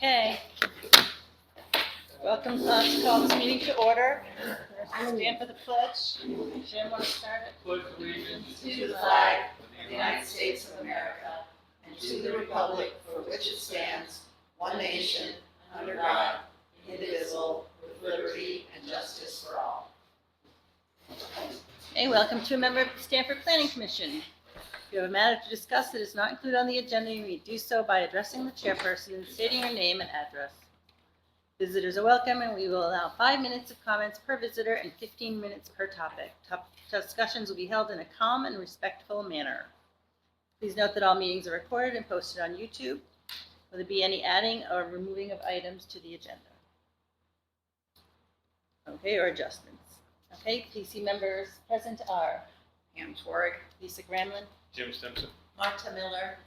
Okay. Welcome to call this meeting to order. Stand for the pledge. Jim, want to start it? Pledge allegiance to the flag of the United States of America and to the republic for which it stands, one nation, under God, indivisible, with liberty and justice for all. Hey, welcome to a member of the Stamford Planning Commission. If you have a matter to discuss that is not included on the agenda, you may do so by addressing the chairperson and stating your name and address. Visitors are welcome, and we will allow 5 minutes of comments per visitor and 15 minutes per topic. Discussions will be held in a calm and respectful manner. Please note that all meetings are recorded and posted on YouTube. Will there be any adding or removing of items to the agenda? Okay, or adjustments? Okay, PC members present are Pam Torek, Lisa Gramlin. Jim Stimson. Marta Miller,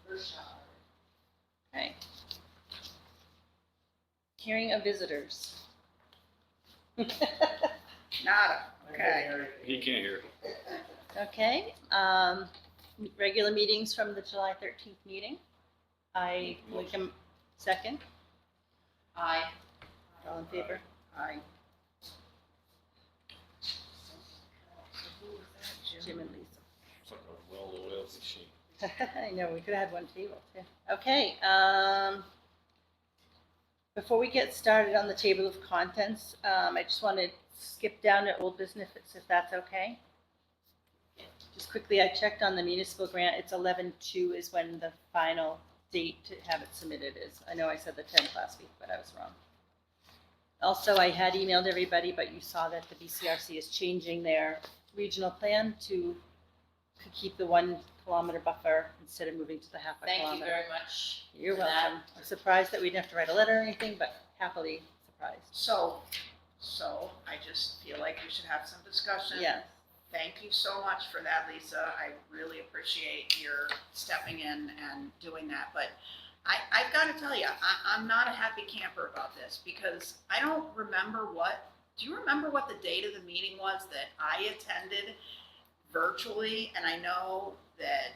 Rashad. Okay. Hearing of visitors. Nada. Okay. He can't hear. Okay, regular meetings from the July 13th meeting. I would come second. Aye. All in favor? Aye. Jim and Lisa. It's like a well-oiled machine. I know, we could have had one table too. Okay, before we get started on the table of contents, I just want to skip down to old business if that's okay. Just quickly, I checked on the municipal grant. It's 11/2 is when the final date to have it submitted is. I know I said the 10th last week, but I was wrong. Also, I had emailed everybody, but you saw that the BCRC is changing their regional plan to keep the 1 kilometer buffer instead of moving to the half a Thank kilometer. you very much. You're for that. welcome. I'm surprised that we didn't have to write a letter or anything, but happily surprised. So I just feel like we should have some discussion. Yes. Thank you so much for that, Lisa. I really appreciate your stepping in and doing that. But I've got to tell you, I'm not a happy camper about this because I don't remember do you remember what the date of the meeting was that I attended virtually? And I know that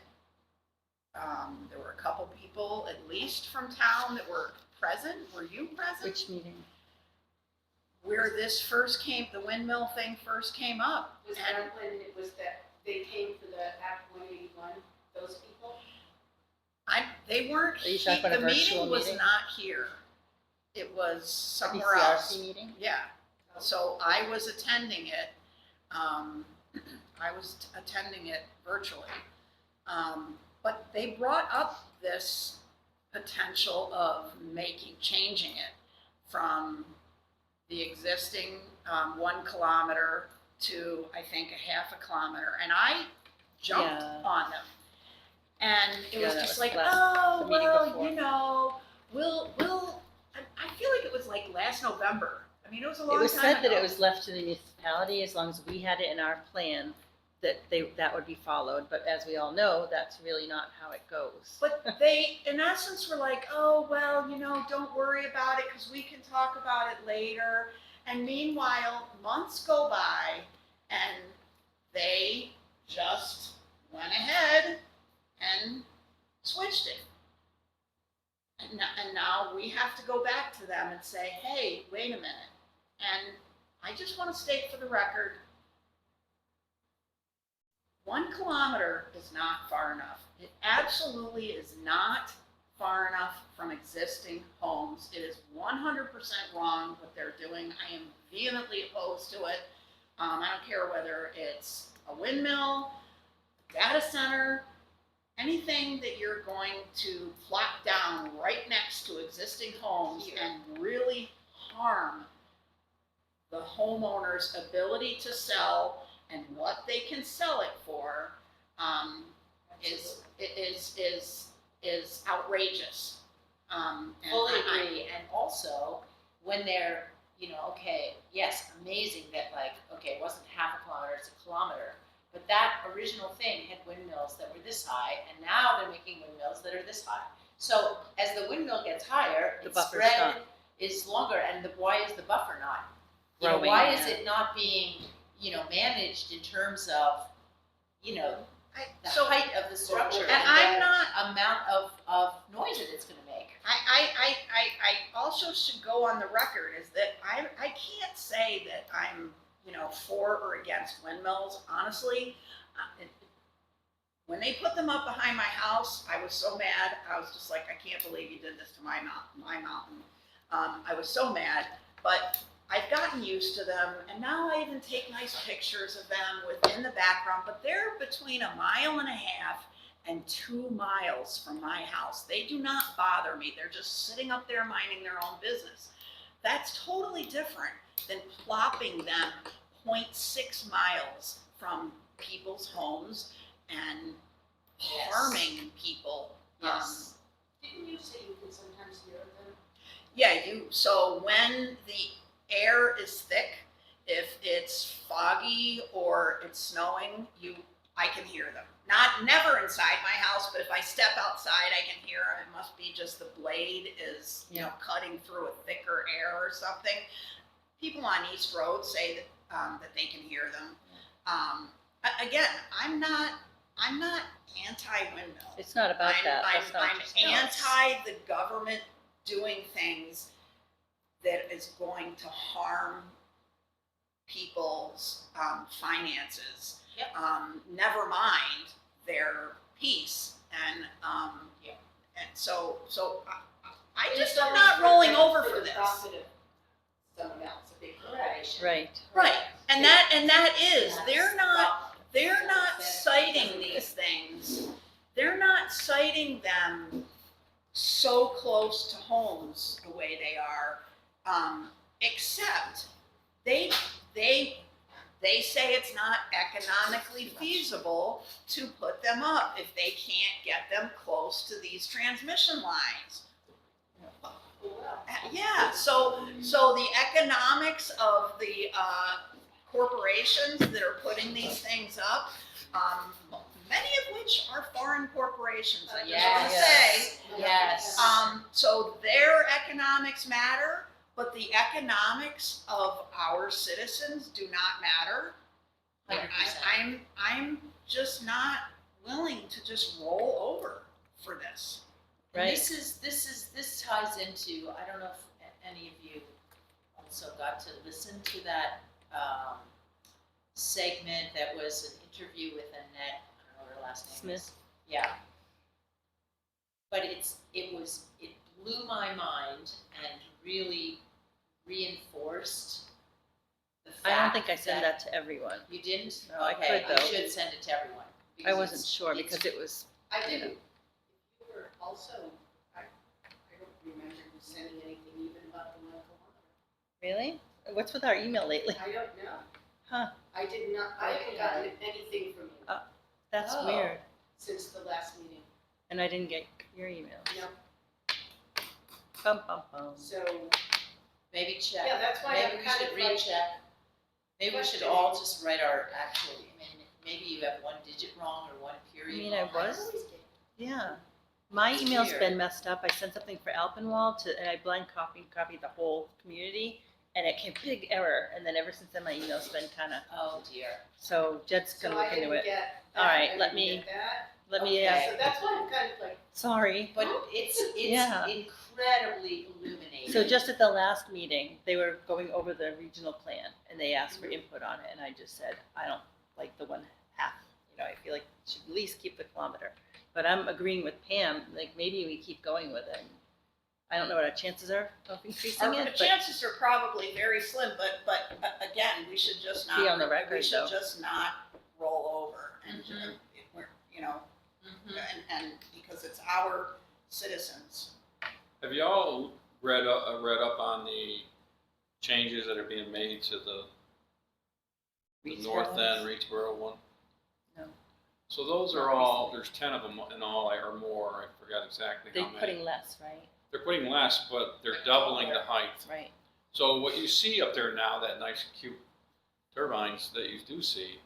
there were a couple people at least from town that were present. Were you present? Which meeting? Where this first came, the windmill thing first came up. Was And that when it was that they came for the Act 181, those people? they weren't, Are you talking about a the virtual meeting was meeting? not here. It was somewhere BCRC else. meeting? Yeah, so I was attending it, virtually. But they brought up this potential of changing it from the existing 1 kilometer to, I think, a half a kilometer. And I jumped Yeah. on them. And it was Yeah, that just was like, the meeting before. I feel like it was like last November. I mean, it was a long It time was said ago. that it was left to the municipality as long as we had it in our plan that would be followed. But as we all know, that's really not how it goes. But they, in essence, were like, oh, well, don't worry about it because we can talk about it later. And meanwhile, months go by and they just went ahead and switched it. And now we have to go back to them and say, hey, wait a minute. And I just want to state for the record, 1 kilometer is not far enough. It absolutely is not far enough from existing homes. It is 100% wrong what they're doing. I am vehemently opposed to it. I don't care whether it's a windmill, data center, anything that you're going to plop down right next to existing homes and really harm the homeowner's ability to sell and what they can sell it for is outrageous. Fully agree, and also, when they're, okay, yes, amazing that it wasn't half a kilometer, it's a kilometer, but that original thing had windmills that were this high, and now they're making windmills that are this high. So as the windmill gets higher, The its buffer's spread not is longer, and why is the buffer not? Growing, Why is yeah. it not being, managed in terms of, the So- height of the structure And and I'm the not amount of noise that it's gonna make? I also should go on the record is that I can't say that I'm, for or against windmills, honestly. When they put them up behind my house, I was so mad. I was just like, I can't believe you did this to my mountain. I was so mad, but I've gotten used to them, and now I even take nice pictures of them within the background, but they're between 1.5 miles and 2 miles from my house. They do not bother me. They're just sitting up there minding their own business. That's totally different than plopping them 0.6 miles from people's homes and Yes. harming people. Yes. Didn't you say you can sometimes hear them? Yeah, so when the air is thick, if it's foggy or it's snowing, I can hear them. Never inside my house, but if I step outside, I can hear them. It must be just the blade is, cutting through a thicker air or something. People on East Road say that they can hear them. Again, I'm not anti-windmill. It's not about that. That's not I'm what you're saying. anti the government doing things that is going to harm people's finances. Yep. Never mind their peace. And and so I just am not rolling over for this. Profit of someone else, a big corporation. Right. Right. And that is they're not citing these things. They're not citing them so close to homes the way they are, except they say it's not economically feasible to put them up if they can't get them close to these transmission lines. Yeah, so the economics of the corporations that are putting these things up, many of which are foreign corporations, I just want to say. Yes. So their economics matter, but the economics of our citizens do not matter. 100%. I'm just not willing to just roll over for this. And Right. this ties into, I don't know if any of you also got to listen to that segment that was an interview with Annette, I don't know what her last name is. Smith. Yeah. But it blew my mind and really reinforced the fact I don't think I sent that to everyone. You didn't? No, I Okay, could, though. you should send it to everyone. I because wasn't it's- sure it's- because it was, I didn't. You were also, I don't remember you sending anything even about the medical monitor. really? What's with our email lately? I don't know. Huh. I did not, I haven't gotten anything from you That's Oh. weird. since the last meeting. And I didn't get your email. No, Bum, bum, bum. so, Maybe check. yeah, that's why Maybe I'm we kind should of like, recheck. Maybe we should all just write our actual, maybe you have one digit wrong or one period mean, I wrong. was- always get, Yeah. My email's Weird. been messed up. I sent something for Alpenwald and I blind copied the whole community and it came big error. And then ever since then, my email's been kind of, Oh dear. so Jed's so gonna I look into didn't it. get that. All right, I let didn't me- get that. Let me, Okay. So that's why I'm kind of like, sorry. But it's Yeah. incredibly illuminating. So just at the last meeting, they were going over the regional plan and they asked for input on it. And I just said, I don't like the 1/2. I feel like we should at least keep the kilometer. But I'm agreeing with Pam, like maybe we keep going with it. I don't know what our chances are of increasing Our it, but chances are probably very slim, but again, we should just not. Be on the record, We should though. just not roll over and, Mhm. we're, Mhm. and because it's our citizens. Have y'all read up on the changes that are being made to the North End Reedsboro one? No. So those are all, there's 10 of them in all, or more, I forgot exactly They're how many. putting less, right? They're putting less, but they're doubling the height. Right. So what you see up there now, that nice cute turbines that you do see,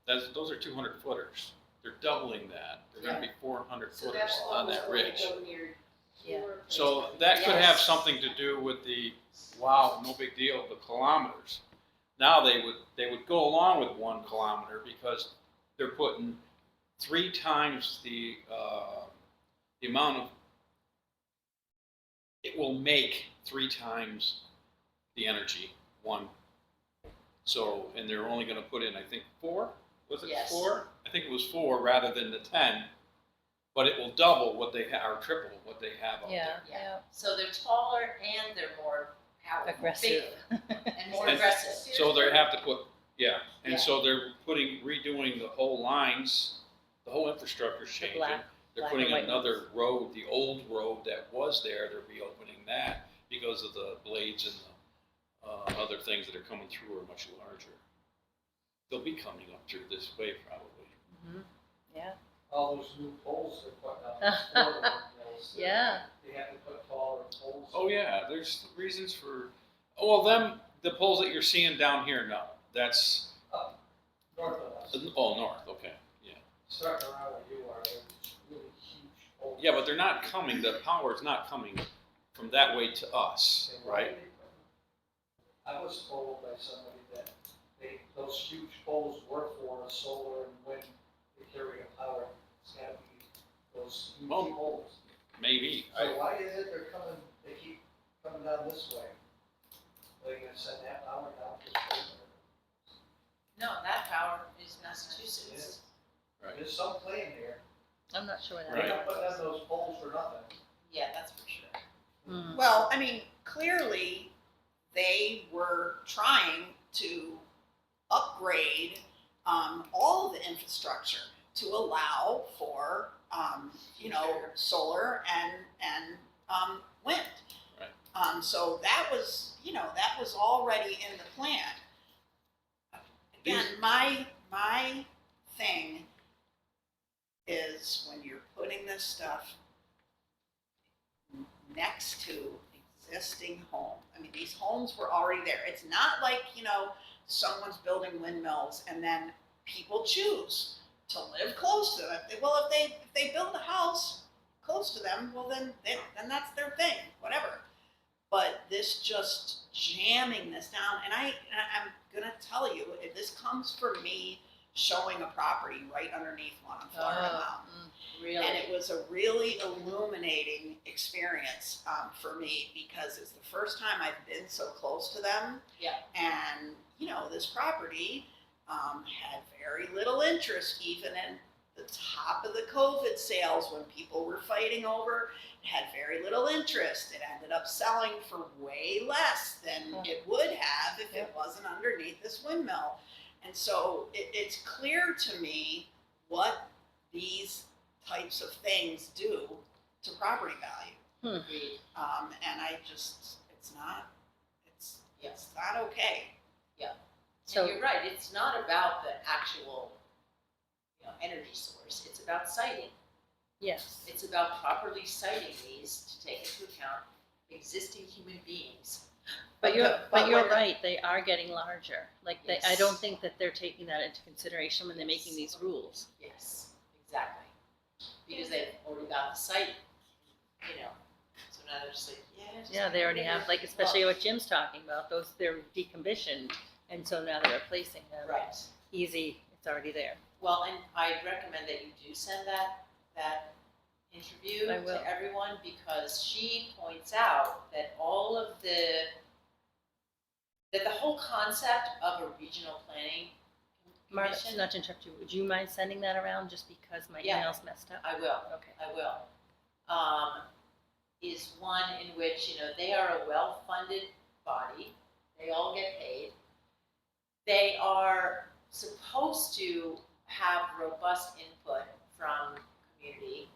those are 200 footers. They're doubling that. They're going to be 400 so footers that's on always that going ridge. to go near Yeah. your place. So that could have Yes. something to do with the, wow, no big deal, the kilometers. Now they would go along with 1 kilometer because they're putting 3 times the amount of it will make 3 times the energy, one. So, and they're only gonna put in, I think, 4, was it Yes. 4? I think it was 4 rather than the 10, but it will double what they have, or triple what they have out Yeah, there. yeah, So they're taller and they're more powerful. aggressive. bigger, And more And aggressive. So they have to put, yeah, and Yeah. so they're redoing the whole lines, the whole infrastructure's The changing. black- They're black putting and white another road, the old road that was there, they're reopening that because of the blades and the other things that are coming through are much larger. They'll be coming up through this way probably. Mhm. Yeah, All those new poles they're putting out, those four windmills, yeah, they have to put taller poles. Oh yeah, there's reasons for, oh, well, the poles that you're seeing down here, no, that's, North of us, north, okay, yeah. starting around where you are, there's really huge poles. Yeah, but they're not coming, the power's not coming from that way to us, Say, why right? are they putting- I was told by somebody that those huge poles were for solar and wind to carry a power. It's gotta be those huge Well, poles. Maybe, So why is it they keep coming down this way? Are they gonna send that power down this way? No, that power is Massachusetts. There's some claim here. I'm not sure They're Right. that. not putting on those poles for nothing. Yeah, that's for sure. Mm. Well, I mean, clearly, they were trying to upgrade all the infrastructure to allow for, solar and wind. Right. So that was already in the plan. Again, my thing is when you're putting this stuff next to existing home. I mean, these homes were already there. It's not like, someone's building windmills and then people choose to live close to them. Well, if they build a house close to them, well then that's their thing, whatever. But this just jamming this down, and I'm gonna tell you, if this comes from me showing a property right underneath one on Florida Mountain. Really? And it was a really illuminating experience for me because it's the first time I've been so close to them. Yeah. And, this property had very little interest even in the top of the COVID sales when people were fighting over. It had very little interest. It ended up selling for way less than it would have if it wasn't underneath this windmill. And so it's clear to me what these types of things do to property value. Agreed. And it's not okay. So- And you're right, it's not about the actual, energy source, it's about siting. Yes, It's about properly siting these to take into account existing human beings. but you're when- right, they are getting larger. Like, I Yes. don't think that they're taking that into consideration when they're making these rules. Yes, exactly. Because they've already got the site, so now they're just like, just Yeah, they already have, like, well, especially what Jim's talking about, they're decommissioned, and so now they're replacing them. Right. Easy, it's already there. Well, and I recommend that you do send that interview I will. to everyone because she points out that that the whole concept of a regional planning Marta, commission, not to interrupt you, would you mind sending that around just because my Yeah. email's messed up? I will, Okay. is one in which, they are a well-funded body. They all get paid. They are supposed to have robust input from community,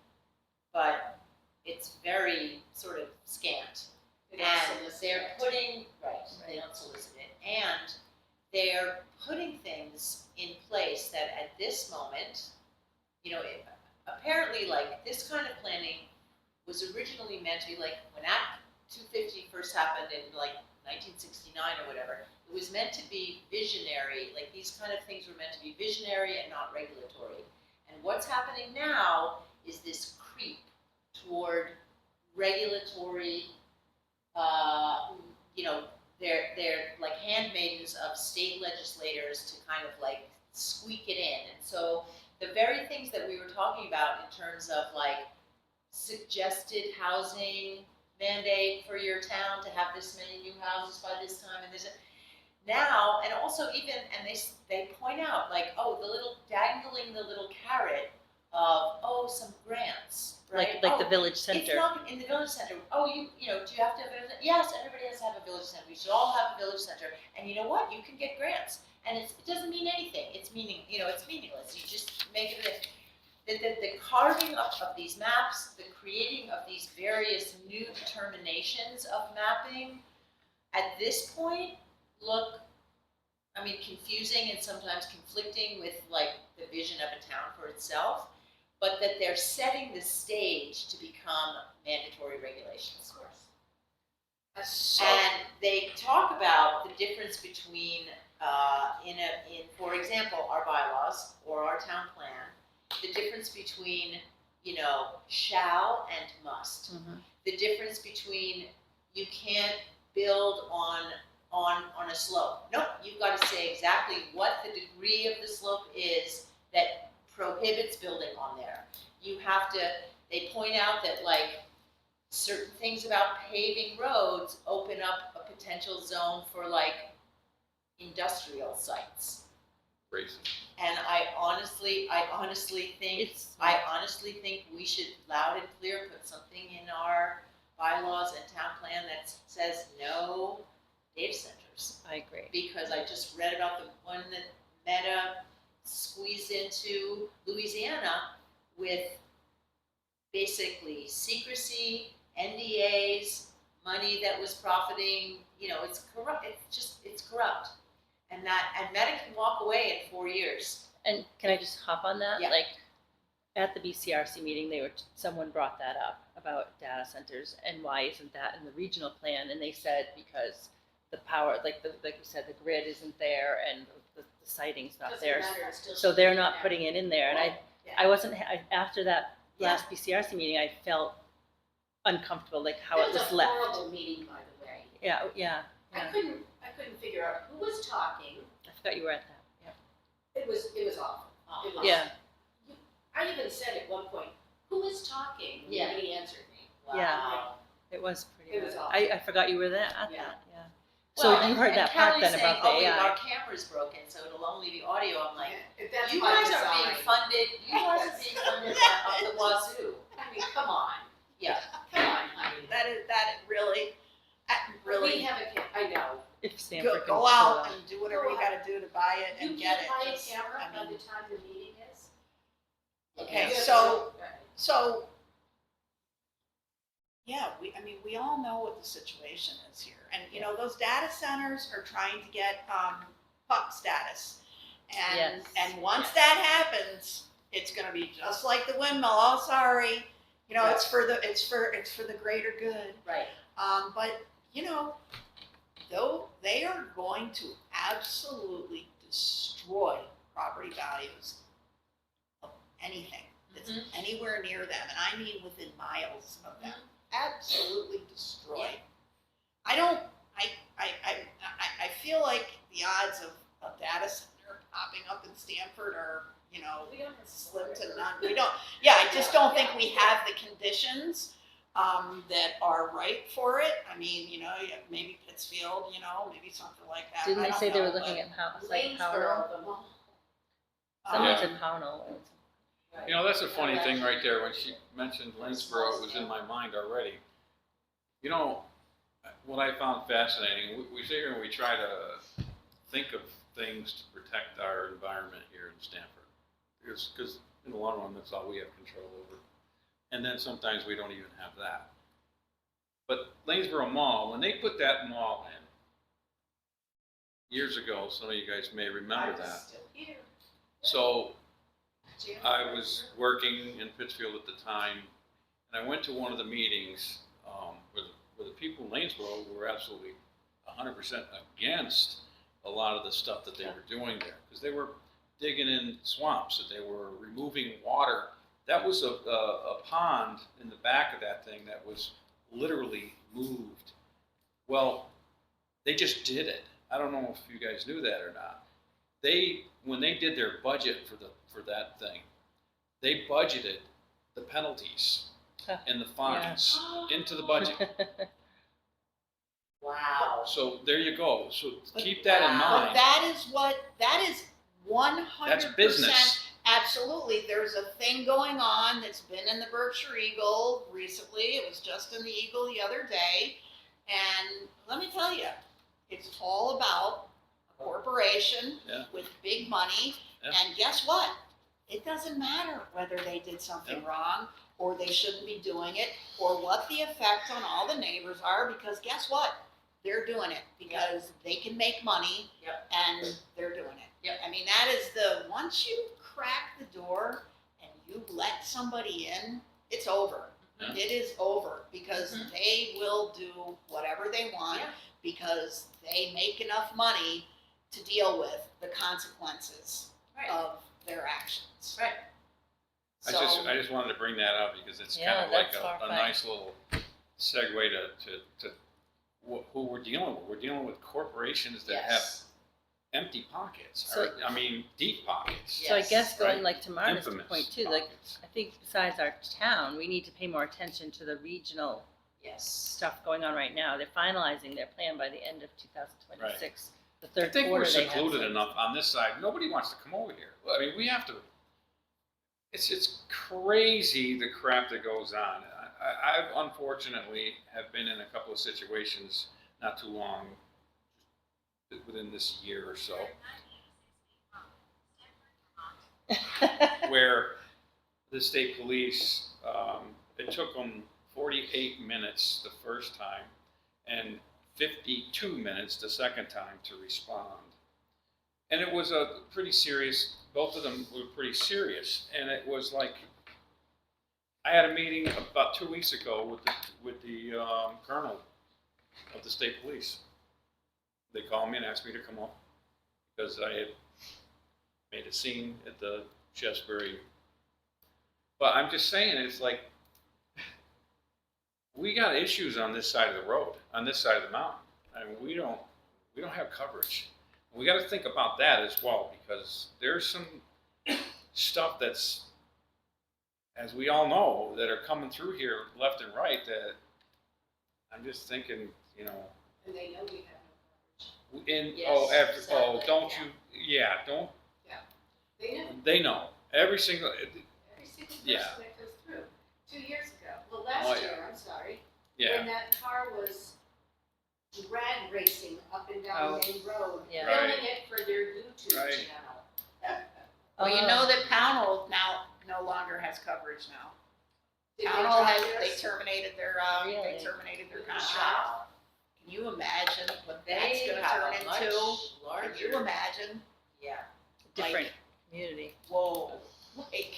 but it's very sort of scant. They don't And solicit they're it. putting, they don't solicit it, and they're putting things in place that at this moment, apparently like this kind of planning was originally meant to be like when Act 250 first happened in like 1969 or whatever, it was meant to be visionary, like these kind of things were meant to be visionary and not regulatory. And what's happening now is this creep toward regulatory, they're like handmaidens of state legislators to kind of like squeak it in. And so the very things that we were talking about in terms of like suggested housing, mandate for your town to have this many new houses by this time, and now, and also even, and they point out, like, oh, dangling the little carrot of, oh, some grants, right? Like the Oh, village it's center. not in the village center. Oh, you know, do you have to have a, yes, everybody has to have a village center. We should all have a village center. And you know what? You can get grants. And it doesn't mean anything. It's it's meaningless. You just make it the carving up of these maps, the creating of these various new determinations of mapping, at this point, look, I mean, confusing and sometimes conflicting with like the vision of a town for itself, but that they're setting the stage to become mandatory regulations. Of course. And they talk about the difference between, for example, our bylaws or our town plan, the difference between, shall and must. Mhm. The difference between you can't build on a slope. Nope, you've got to say exactly what the degree of the slope is that prohibits building on there. They point out that like certain things about paving roads open up a potential zone for like industrial sites. Racing. And I honestly think we should loud and clear put something in our bylaws and town plan that says no data centers. I agree. Because I just read about the one that Meta squeezed into Louisiana with basically secrecy, NDAs, money that was profiting, it's corrupt. It's corrupt. And Meta can walk away in 4 years. And can I just hop on that? Yeah. Like at the BCRC meeting, someone brought that up about data centers and why isn't that in the regional plan? And they said because the power, like you said, the grid isn't there and the siting's not there, so they're not putting it in there. And I wasn't after that last BCRC meeting, I felt uncomfortable, like how it was left. It was a horrible meeting, by the way. Yeah. I couldn't figure out who was talking. I forgot you were at that. It was awful. It was. Yeah. I even said at one point, who was talking? Yeah. Nobody answered me. Yeah. Wow. It was pretty. It was bad. awful. I forgot you were there at Yeah. that. Yeah. So Well, you heard and that part Kelly's then about the saying, AI. our camera's broken, so it'll only be audio. I'm like, That's you by guys are being design. funded. You guys are being funded up the wazoo. I mean, come on. Yeah. Come on, honey. That really, We have I know. If Stamford can go pull out it and do whatever you gotta do to buy it You and get it. can't buy a Just, camera I by mean, the time the meeting is? Okay, You have so- to- So, yeah, we all know what the situation is here. And, those data centers are trying to get, PUC status. And, Yes. and once that happens, it's gonna be just like the windmill, oh, sorry. It's for the greater good. Right. But, though they are going to absolutely destroy property values of anything that's anywhere near them, and I mean within miles of them, absolutely destroy. I feel like the odds of a data center popping up in Stamford are, We don't have slim to none. I just don't think we have the conditions that are right for it. I mean, you have maybe Pittsfield, maybe something like that. Didn't I they don't say they were know, looking but, at Pownell? Waynesboro, the mall. Someone Yeah. said Pownell. That's a funny thing right there. When she mentioned Lanesboro, it was in my mind already. What I found fascinating, we sit here and we try to think of things to protect our environment here in Stamford. Because in the long run, that's all we have control over. And then sometimes we don't even have that. But Lanesboro Mall, when they put that mall in, years ago, some of you guys may remember I was that. still here. So I was working in Pittsfield at the time, and I went to one of the meetings where the people in Lanesboro were absolutely 100% against a lot of the stuff that they were doing there, because they were digging in swamps, that they were removing water. That was a pond in the back of that thing that was literally moved. Well, they just did it. I don't know if you guys knew that or not. When they did their budget for that thing, they budgeted the penalties in the fines into the budget. Wow. So there you go. So keep that in Wow. mind. But that is 100%. business. Absolutely. There's a thing going on that's been in the Berkshire Eagle recently. It was just in the Eagle the other day. And let me tell you, it's all about a corporation Yeah. with big money. Yeah. And guess what? It doesn't matter whether they did something wrong or they shouldn't be doing it or what the effect on all the neighbors are, because guess what? They're doing it because they can make money. Yep. And they're doing it. Yep. I mean, that is once you crack the door and you let somebody in, it's over. Yeah. It is over because they will do whatever they want Yeah. because they make enough money to deal with the consequences Right. of their actions. Right. I So, just wanted to bring that up because it's Yeah, kind of like that's a horrifying. nice little segue to who we're dealing with. We're dealing with corporations that have Yes. empty pockets. So- Or, I mean, deep pockets. So I Yes, guess going right. like to Marta's Infamous point too, like, pockets. I think besides our town, we need to pay more attention to the regional Yes. stuff going on right now. They're finalizing their plan by the end of 2026. The I third think quarter we're they have secluded some- enough on this side. Nobody wants to come over here. I mean, we have to. It's crazy the crap that goes on. I've unfortunately have been in a couple of situations not too long, within this year or so, where the state police, it took them 48 minutes the first time and 52 minutes the second time to respond. And it was a pretty serious, both of them were pretty serious. And it was like, I had a meeting about 2 weeks ago with the colonel of the state police. They called me and asked me to come up because I had made a scene at the Shesbury. But I'm just saying, it's like, we got issues on this side of the road, on this side of the mountain. I mean, we don't have coverage. We got to think about that as well, because there's some stuff that's, as we all know, that are coming through here left and right that I'm just thinking, you know, And they know we have no coverage. Yes, exactly, don't yeah. you, don't, They know, they know, every single, every single person Yeah. that goes through. 2 years ago, well, Oh, last yeah. year, I'm sorry, yeah, when that car was drag racing up and down Oh, Main Road, yeah. Right. filming it for their YouTube Right. channel. well, you Oh. know that Pownell now no longer has coverage now. Did they Pownell try they this? terminated their Really? contract. Wow. Can you imagine what They that's gonna have turn a much into? larger. Can you imagine? Yeah. Different community. Whoa, like,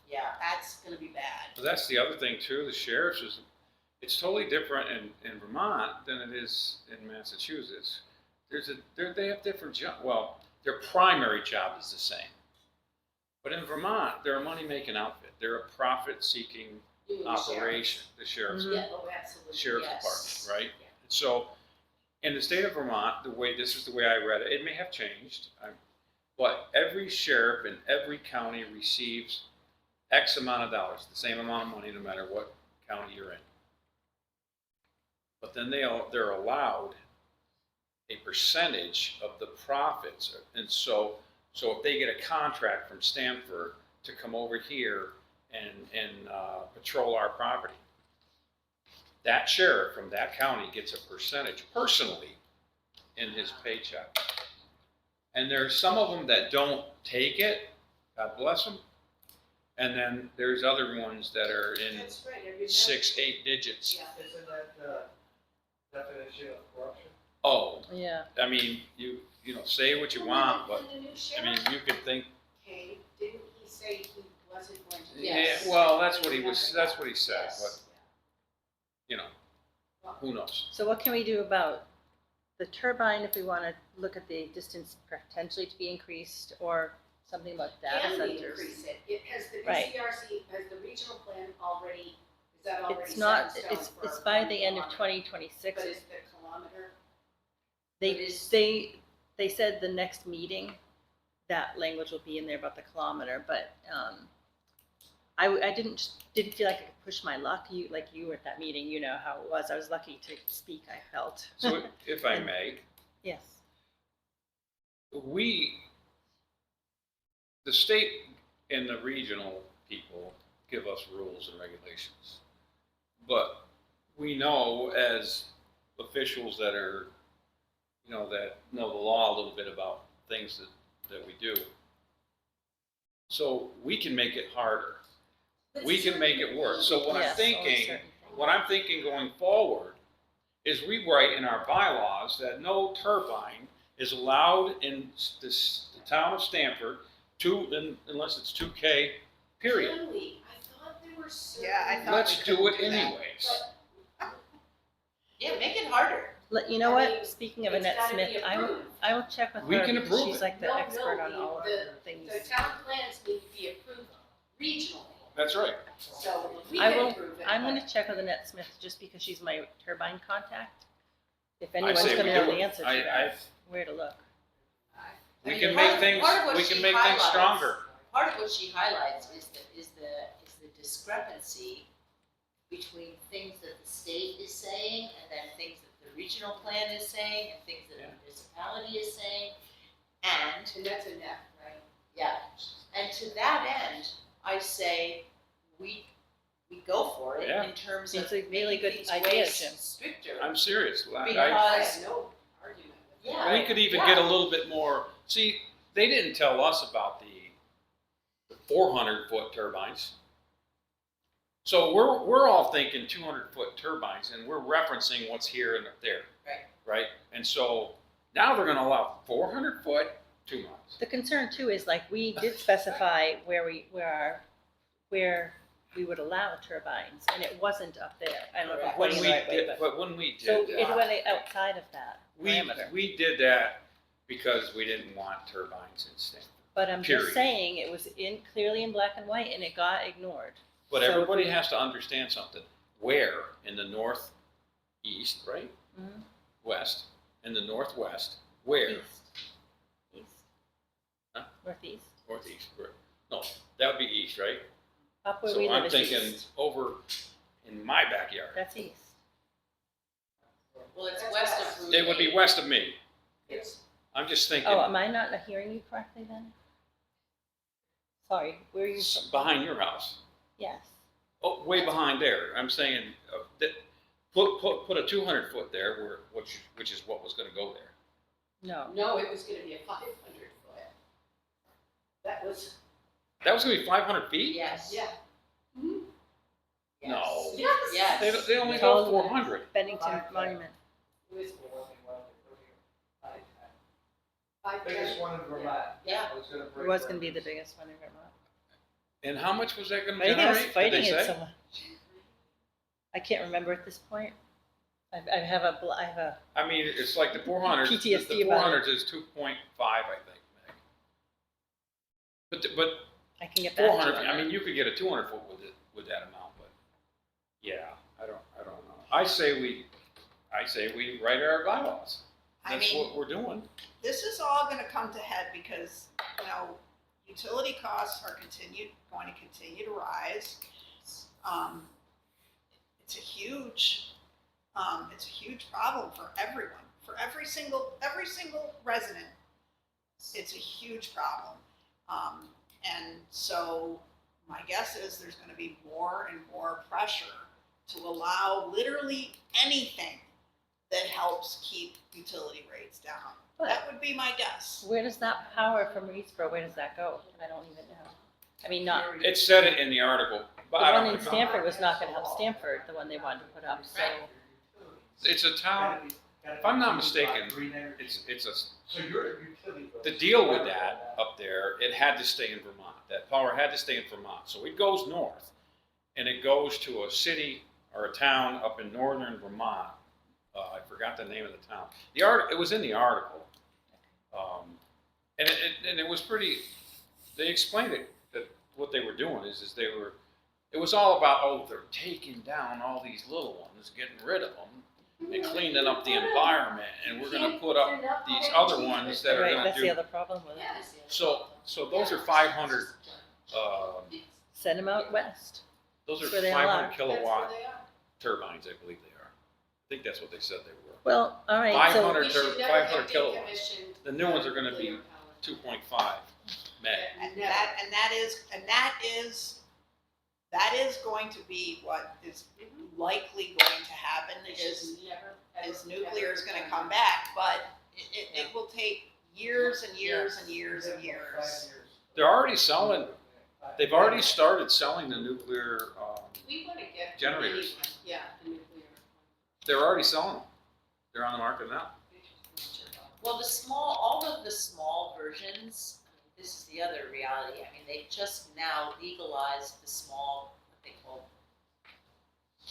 Yeah. that's gonna be bad. but that's the other thing too, the sheriff's is, it's totally different in Vermont than it is in Massachusetts. They have different job, well, their primary job is the same. But in Vermont, they're a money-making outfit, they're a profit-seeking You and the operation, the sheriff's Mhm. Yeah, oh, absolutely. sheriff's Yes. department, right? Yeah. So, in the state of Vermont, this is the way I read it, it may have changed, but every sheriff in every county receives X amount of dollars, the same amount of money, no matter what county you're in. But then they're allowed a percentage of the profits, and so if they get a contract from Stamford to come over here and patrol our property, that sheriff from that county gets a percentage personally in his paycheck. And there's some of them that don't take it, God bless them. And then there's other ones that are in That's right, I remember. 6, 8 digits. Yeah. Isn't that the definition of corruption? Oh, Yeah. I mean, you know, say what you Well, want, but when the new I sheriff mean, you could think, came, didn't he say he wasn't going to? Yes. yeah, well, that's what he said, Yes. but, you know, who knows? So what can we do about the turbine if we want to look at the distance potentially to be increased or something about data Can we centers? increase it? Has the Right. VCRC, has the regional plan already, is that already It's set not, in stone it's for by 1 the end of kilometer? 2026. But is the kilometer, They, But is- they said the next meeting, that language will be in there about the kilometer, but, I didn't feel like I could push my luck. You were at that meeting, you know how it was. I was lucky to speak, I felt. So if I may, Yes. the state and the regional people give us rules and regulations. But we know as officials that are, that know the law a little bit about things that we do. So we can make it harder. We can make it worse. So what I'm Yes, only thinking, certain things. what I'm thinking going forward is we write in our bylaws that no turbine is allowed in the town of Stamford unless it's 2K, period. Really, I thought there were certain. Yeah, I thought Let's we do couldn't it do that. anyways. Yeah, make it harder. You know I what? mean, Speaking of it's Annette gotta be Smith, approved. I will check with We her can because approve she's it. like the No, expert on the- all of the- the things. The town plans need to be approved regionally, That's right. so we I can will- approve it. I'm but- gonna check with Annette Smith just because she's my turbine contact. If I anyone's say gonna we know do the it. answer to that, where to look. We I can mean, make part- things, part of what we she can make things highlights- stronger. Part of what she highlights is the discrepancy between things that the state is saying and then things that the regional plan is saying and things that Yeah. the municipality is saying. And, And that's a net, right? yeah, and to that end, I say we go for it Yeah. in terms of It's a really making good these idea, ways Jim. stricter. I'm serious. I Because- have no argument with that. Yeah. We could even get a little bit more, see, they didn't tell us about the 400-foot turbines. So we're all thinking 200-foot turbines and we're referencing what's here and there. Right. Right? And so now they're gonna allow 400-foot, too much. The concern too is like, we did specify where we would allow turbines, and it wasn't up there. I don't know if I'm When pointing we the right way, did, but. but when we So did it that, went outside of that parameter. we did that because we didn't want turbines in Stamford. But I'm period. just saying, it was clearly in black and white, and it got ignored. But So if everybody we- has to understand something. Where in the northeast, right? Mhm. West, in the northwest, where? East. Huh? Northeast. Northeast, where? No, that would be east, right? Up where So we live I'm is thinking east. over in my backyard. That's east. Well, it's That's west west. of Route It would be 8. west of me. It's, I'm just thinking Oh, am I not hearing you correctly then? Sorry, where are you from? behind your house. Yes. Oh, way behind there. I'm saying that put a 200-foot there, which is what was going to go there. No. no, it was gonna be a 500-foot. That was, That was going to be 500 feet. Yes. yeah. Mhm. Yes. No. Yes. Yes. They only Taller go than 400. Bennington Monument. It was Biggest one in Vermont. Yeah. It was gonna be the biggest one in Vermont. And how much was that going to I think I was generate? fighting Did they it say? so much. I can't remember at this point. I have a, I mean, it's like the 400. PTSD The about 400 is 2.5, I think. But I can get back to you 400. on I that. mean, you could get a 200-foot with that amount, but yeah, I don't know. I say we write our bylaws. I That's mean, what we're doing. this is all gonna come to head because, utility costs are going to continue to rise. It's a huge problem for everyone, for every single resident. It's a huge problem. And so my guess is there's gonna be more and more pressure to allow literally anything that helps keep utility rates down. That would be my guess. Where does that power from Reedsboro, where does that go? I don't even know. I mean, not, It said it in the article, but the I one don't in know. Stamford was not gonna help Stamford, the one they wanted to put up, so. It's a town. If I'm not mistaken, it's a. So your utility. The deal with that up there, it had to stay in Vermont. That power had to stay in Vermont. So it goes north, and it goes to a city or a town up in northern Vermont. I forgot the name of the town. It was in the article, and it was pretty. They explained it that what they were doing is they were. It was all about they're taking down all these little ones, getting rid of them, and cleaning up the environment, and we're going to put up these other ones that are Right, going to that's do. the other problem with it. Yes. So those are 500 Send them out west. Those are That's where they all are. 500 kilowatt That's where they are. turbines, I believe they are. I think that's what they said they were. Well, all right, so, 500 We should never 500 get kilowatts. decommissioned The new ones are gonna be nuclear power. 2.5 meg. And Never. that is going to be what is likely going to happen It is should never, ever, is nuclear is ever gonna done. come back, but it will take years and years and years and Five years. years. They're already selling, they've already started selling the nuclear, We wanna get. Generators. anyone, yeah, the nuclear. they're already selling them. They're on the market now. Well, all of the small versions, I mean, this is the other reality, I mean, they just now legalized the small, what they call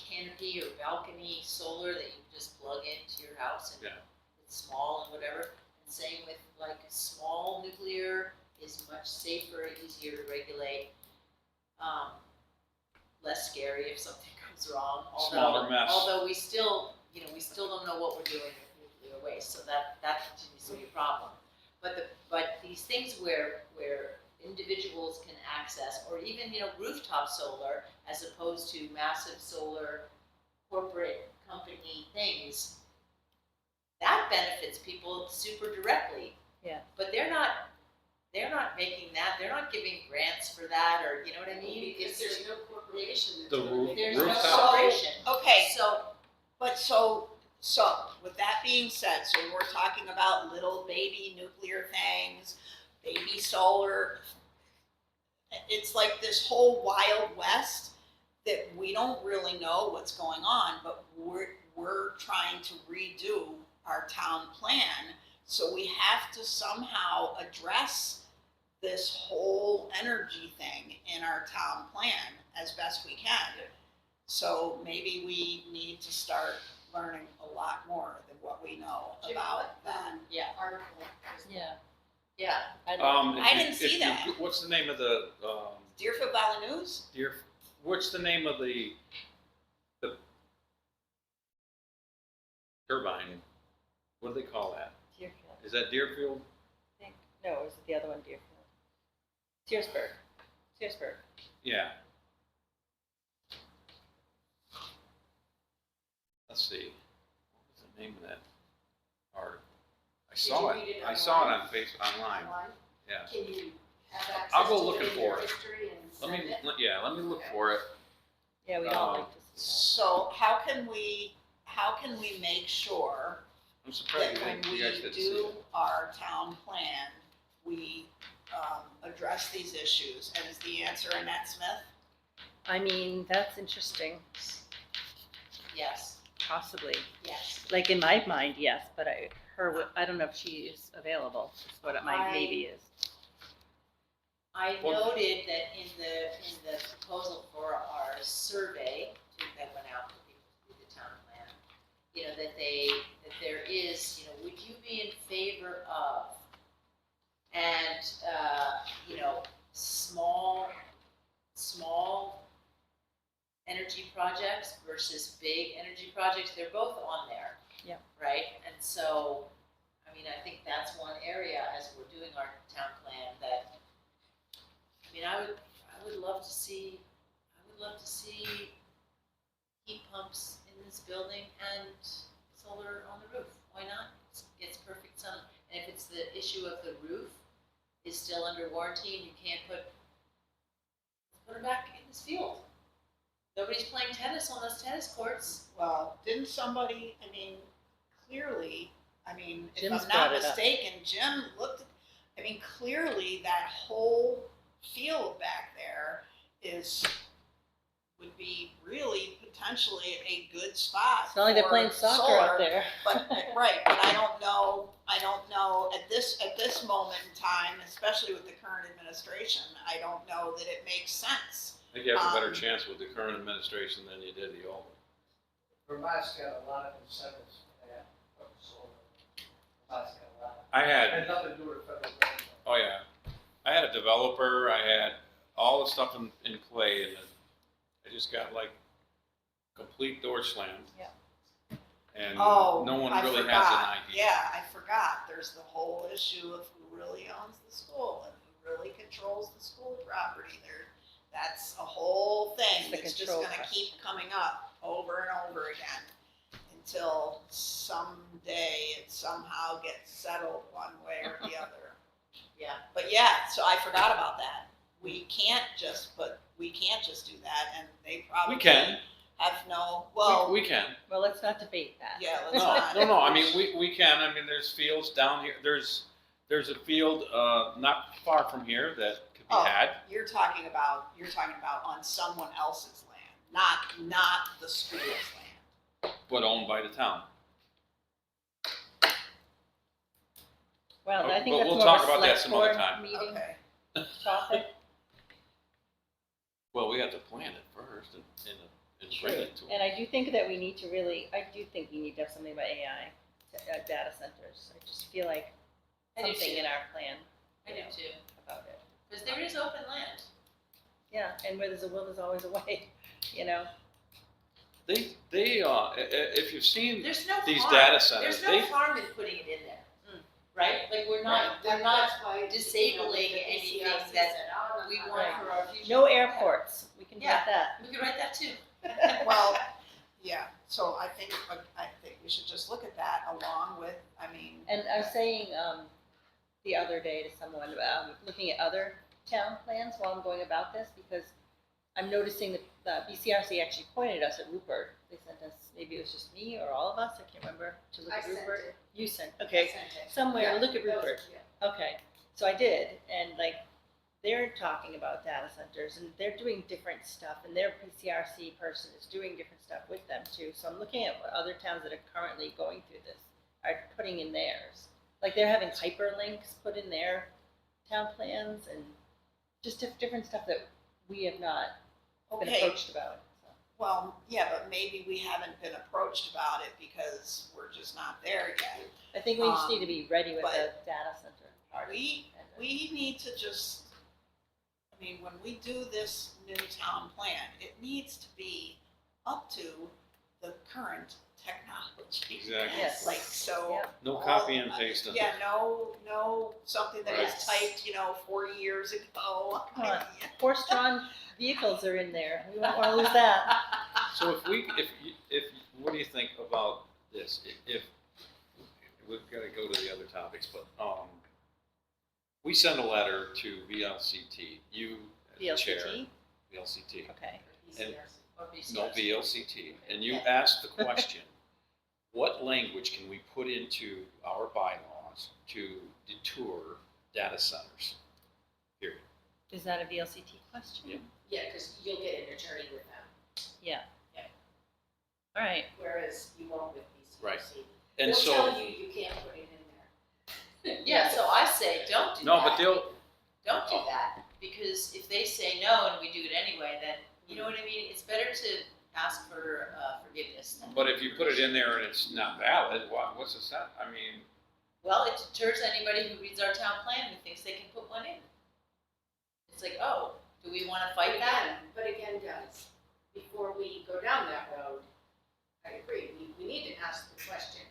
canopy or balcony solar that you just plug into your house and Yeah. it's small and whatever. And same with like small nuclear is much safer, easier to regulate, less scary if something goes wrong. Smaller mess. Although we still don't know what we're doing with nuclear waste, so that continues to be a problem. But these things where individuals can access, or even, rooftop solar, as opposed to massive solar corporate company things, that benefits people super directly. Yeah. But they're not making that, they're not giving grants for that, or, you know what I mean? Because there's no corporation that's. The gonna roof- make There's it. no rooftop- corporation. Okay, So, but so with that being said, so we're talking about little baby nuclear things, baby solar. It's like this whole wild west that we don't really know what's going on, but we're trying to redo our town plan. So we have to somehow address this whole energy thing in our town plan as best we can. So maybe we need to start learning a lot more than what we know Jim, about that, that. yeah, article. is- yeah. If I you- didn't see if you- that. What's the name of the, Deerfield Valley News? what's the name of the turbine? What do they call that? Deerfield, Is that Deerfield? I think, no, is it the other one, Deerfield? Searsburg. Yeah. Let's see. What was the name of that article? I saw you read it. it I saw it online? on online. Online? Yeah. Can you have access I'll go to looking it in for your it. history and Let send me, it? let me look for it. Yeah, we'd all like to see So how can we make sure I'm surprised that when you we guys didn't see do it. our town plan, we address these issues? And is the answer Annette Smith? that. I mean, that's interesting, Yes, possibly. yes. Like in my mind, yes, but I don't know if she is available, is what my maybe is. I Well- noted that in the proposal for our survey that went out to people to do the town plan, that there is, would you be in favor of, and, small energy projects versus big energy projects, they're both on there. Yep. Right? And so, I mean, I think that's one area as we're doing our town plan that, I would love to see heat pumps in this building and solar on the roof. Why not? It's perfect sun. And if it's the issue of the roof is still under warranty and you can't put it back in this field. Nobody's playing tennis on those tennis courts. Well, didn't somebody, clearly, if Jim's I'm brought not it up. mistaken, Jim looked at, clearly that whole field back there would be really potentially a good spot. It's not like they're for playing soccer solar, out there. But, right, but I don't know at this moment in time, especially with the current administration, I don't know that it makes sense. I think you have a better chance with the current administration than you did the old one. Vermont's got a lot of incentives for that, for solar. Vermont's got a lot. I had, Had nothing to do with federal government. oh yeah, I had a developer, I had all the stuff in play, and then I just got like complete door slammed. Yeah. And Oh, no one I really forgot. has an idea. Yeah, I forgot. There's the whole issue of who really owns the school and who really controls the school property there. That's a thing the that's just control gonna question. keep coming up over and over again until someday it somehow gets settled one way or the other. Yeah. But yeah, so I forgot about that. We can't just do that, and they probably We can, have no, well, we can. Well, let's not debate that. yeah, let's No, not. no, I mean, we can, I mean, there's fields down here, there's a field, not far from here that could be Oh. had. You're talking about on someone else's land, not the school's land. But owned by the town. Well, I think But that's we'll more talk of a about that select some other board time. meeting Okay. topic. Well, we have to plan it first and bring it to them. And I do think that we need to have something about AI, data centers. I just feel like I do something too. in our plan, I do too, about it. because there is open land. Yeah, and where there's a will, there's always a way, you know? If you've seen There's no these harm. data centers, There's no harm in putting it in there, right? Like, we're not That's why, disabling the anything BCRC that said, "Oh, no, we no, want no." for our future. No airports, we can Yeah. have that. We could write that too. Well, yeah, so I think we should just look at that along with, I mean. And I was saying, the other day to someone, looking at other town plans while I'm going about this, because I'm noticing that the BCRC actually pointed us at Rupert. They sent us, maybe it was just me or all of us, I can't remember, to look I at sent Rupert. it. You sent, I okay, sent it. somewhere, Yeah, look at that was- Rupert. yeah. Okay, so I did, and like, they're talking about data centers, and they're doing different stuff, and their PCRC person is doing different stuff with them too. So I'm looking at what other towns that are currently going through this are putting in theirs. Like, they're having hyperlinks put in their town plans, and just different stuff that we have not been Okay, approached about. So. well, yeah, but maybe we haven't been approached about it because we're just not there yet. I think we just need to be ready with but the data center part. We need to just, I mean, when we do this new town plan, it needs to be up to the current technology. Exactly. Yes. Like, so. Yeah. No copy and paste. Yeah, no, something that is Right. typed, 40 years ago. Come on. Horse-drawn vehicles are in there. We don't want to lose that. So what do you think about this? If we've got to go to the other topics, but we send a letter to VLCT. You as the chair, VLCT? VLCT. Okay. And- Or BCRC. No, VLCT, and you Okay. ask the question, what language can we put into our bylaws to deter data centers? Period. Is that a VLCT question? Yeah. Yeah, because you'll get an attorney with them, Yeah. All right. whereas you won't with BCRC. Right. And They'll so, tell you can't put it in there. Yeah, so I say, don't do that. no, but Don't do that, because if they say no and we do it anyway, then, you know what I mean? It's better to ask for forgiveness. but if you put it in there and it's not valid, what's the sense? I mean, Well, it deters anybody who reads our town plan who thinks they can put one in. It's like, oh, do we want to fight that? But again, guys, before we go down that road, I agree, we need to ask the question.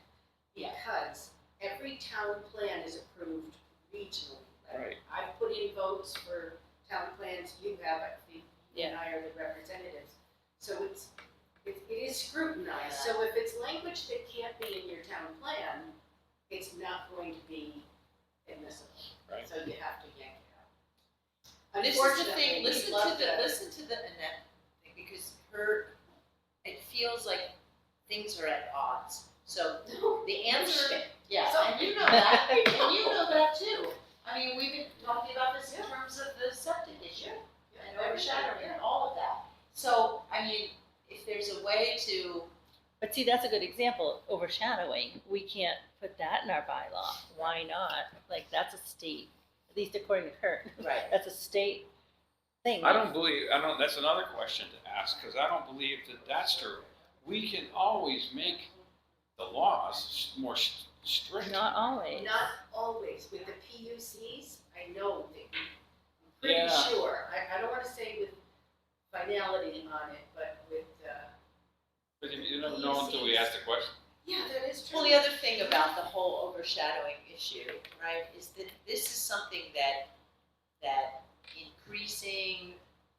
Yeah. Because every town plan is approved regionally. Like, Right. I've put in votes for town plans, you have, I think, you and I are the representatives. So it is scrutinized, so if it's language that can't be in your town plan, it's not going to be admissible. Right. So you have to yank it out. This is the Unfortunately, thing, we listen love to the Annette thing, because it feels like things are at odds. So the answer, yeah, So- and you know that, and you know that too. I mean, we've been talking about this in terms of the septic issue and overshadowing and all of that. So, I mean, if there's a way to, But see, that's a good example. Overshadowing. We can't put that in our bylaw. Why not? Like, that's a state, at least according to Kurt. right, That's a state thing. that's another question to ask, because I don't believe that that's true. We can always make the laws more strict. Not always. Not always, with the PUCs, I know that, I'm pretty Yeah. sure, I don't wanna say with finality on it, but with, But you never know until we ask the question. yeah, that is true. well, the other thing about the whole overshadowing issue, right, is that this is something that increasing,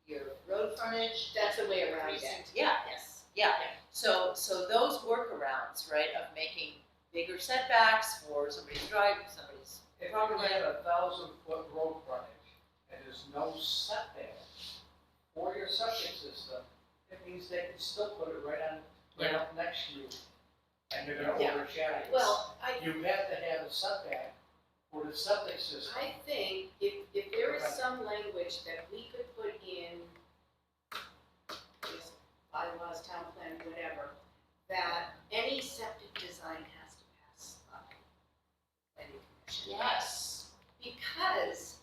your road frontage. That's a way around it. precinct. Yeah, Yes. yeah. So those workarounds, right, of making bigger setbacks for somebody's drive, somebody's If property. you had 1,000-foot road frontage and there's no setback for your septic system, it means they can still put it right up next to you, and they're gonna Yeah. overshadow you. Well, You have to have a setback for the septic system. I think if there is some language that we could put in this bylaws, town plan, whatever, that any septic design has to pass planning commission. Yes. Because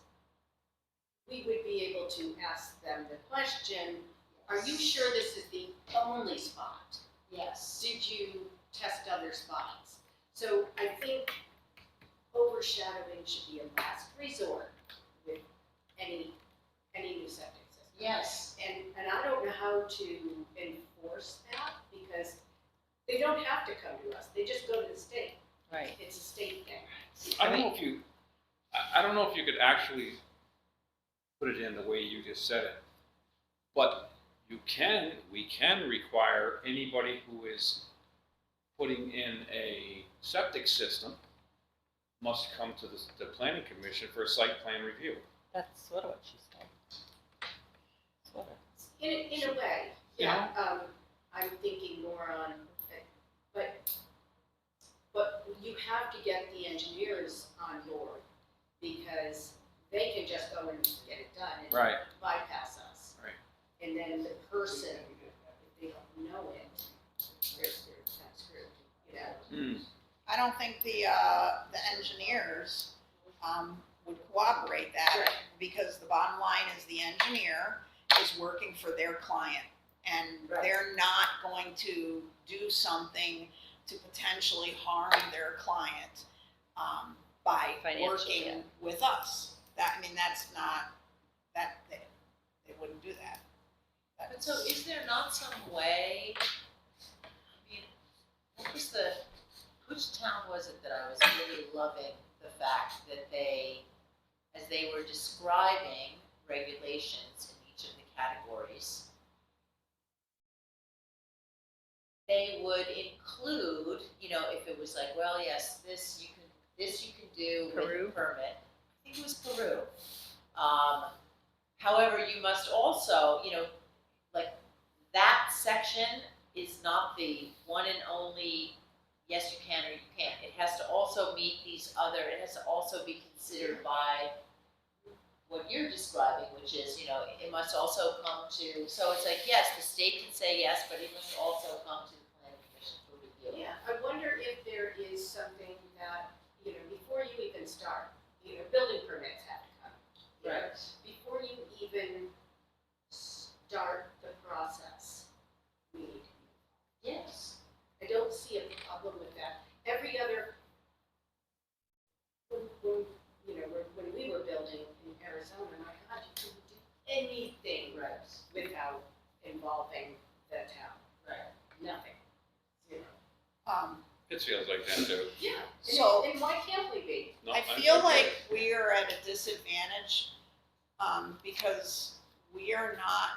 we would be able to ask them the question, are you sure this is the only spot? Yes. Did you test other spots? So I think overshadowing should be a last resort with any new septic system. Yes. And I don't know how to enforce that, because they don't have to come to us, they just go to the state. Right. It's a state thing. I don't know if you, I don't know if you could actually put it in the way you just said it, but we can require anybody who is putting in a septic system must come to the planning commission for a site plan review. That's sort of what she said. Sort of. In a way, yeah, I'm thinking more on, but you have to get the engineers on board, because they can just go and get it done and Right. bypass us. Right. And then the person, if they don't know it, they're kind of screwed, you know? I don't think the engineers, would cooperate that, Right. because the bottom line is the engineer is working for their client, and Right. they're not going to do something to potentially harm their client, by Financially, working yeah. with us. That's not, they wouldn't do that. But so is there not some way, I mean, which town was it that I was really loving the fact that they, as they were describing regulations in each of the categories, they would include, if it was like, well, yes, this you can do with Peru? a permit. I think it was Peru. However, you must also, like that section is not the one and only yes you can or you can't. It has to also meet these other, it has to also be considered by what you're describing, which is, it must also come to, so it's like, yes, the state can say yes, but it must also come to the planning commission for review. Yeah, I wonder if there is something that, before you even start, building permits have to come. you know, Right. Before you even start the process, we need to be. Yes. I don't see a problem with that. Every other, when we were building in Arizona, my God, you couldn't do anything Right. without involving the town. Right. Nothing. Zero. It feels like that too. Yeah. So- And why can't we be? No, I I'm feel good. like we are at a disadvantage, because we're not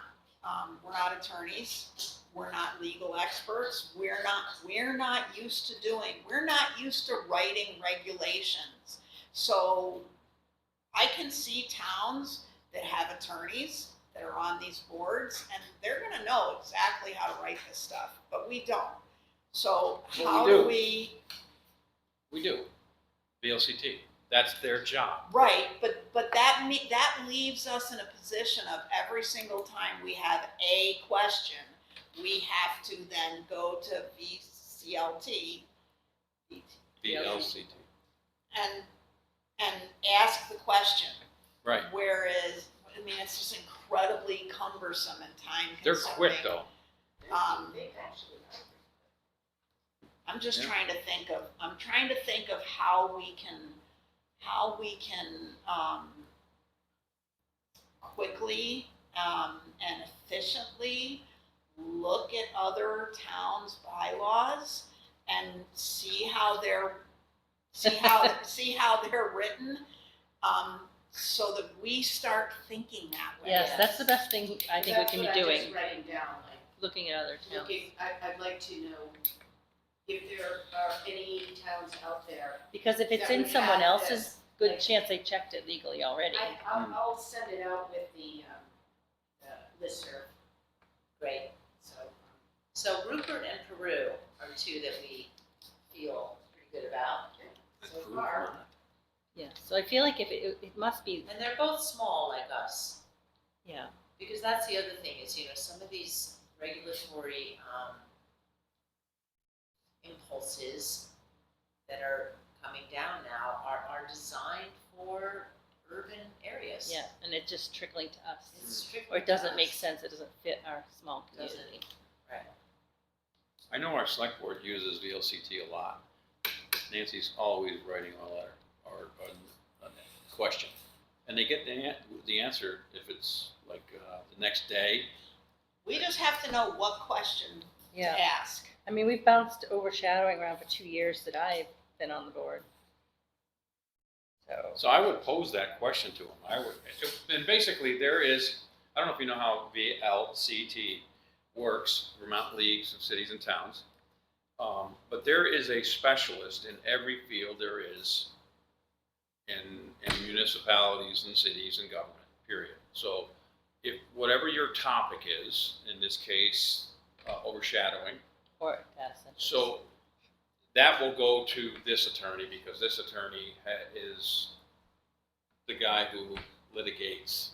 attorneys, we're not legal experts, we're not used to writing regulations. So I can see towns that have attorneys that are on these boards, and they're gonna know exactly how to write this stuff, but we don't. So Well, how we do do. we? We do. VLCT. That's their job. Right, but that leaves us in a position of every single time we have a question, we have to then go to VCLT VLCT. and ask the question. Right. Whereas, it's just incredibly cumbersome and time consuming. They're quick though. They actually are. I'm just Yeah. trying to think of how we can quickly and efficiently look at other towns' bylaws and see how they're written, so that we start thinking that way. Yes, that's the best thing I think we can be That's what I'm doing, just writing down, like, looking at other towns. I'd like to know if there are any towns out there. Because if it's that in would someone have else's, this, good like- chance they checked it legally already. I'll send it out with the listserv, Great. So Rupert and Peru are two that we feel pretty good about so far. Yeah, so I feel like if it must be, And they're both small like us, yeah, because that's the other thing is, some of these regulatory impulses that are coming down now are designed for urban areas. yeah, and it's just trickling to us. It's strictly Or it doesn't us. make sense, it doesn't fit our small Doesn't. community. Right. I know our select board uses VLCT a lot. Nancy's always writing a letter or a question. And they get the answer if it's like the next day. We just have to know what question to Yeah, ask. I mean, we've bounced overshadowing around for 2 years that I've been on the board. So I would pose that question to them. And basically there is, I don't know if you know how VLCT works, Vermont Leagues of Cities and Towns. But there is a specialist in every field there is in municipalities and cities and government, period. So if whatever your topic is, in this case, overshadowing, Or data centers. so that will go to this attorney because this attorney is the guy who litigates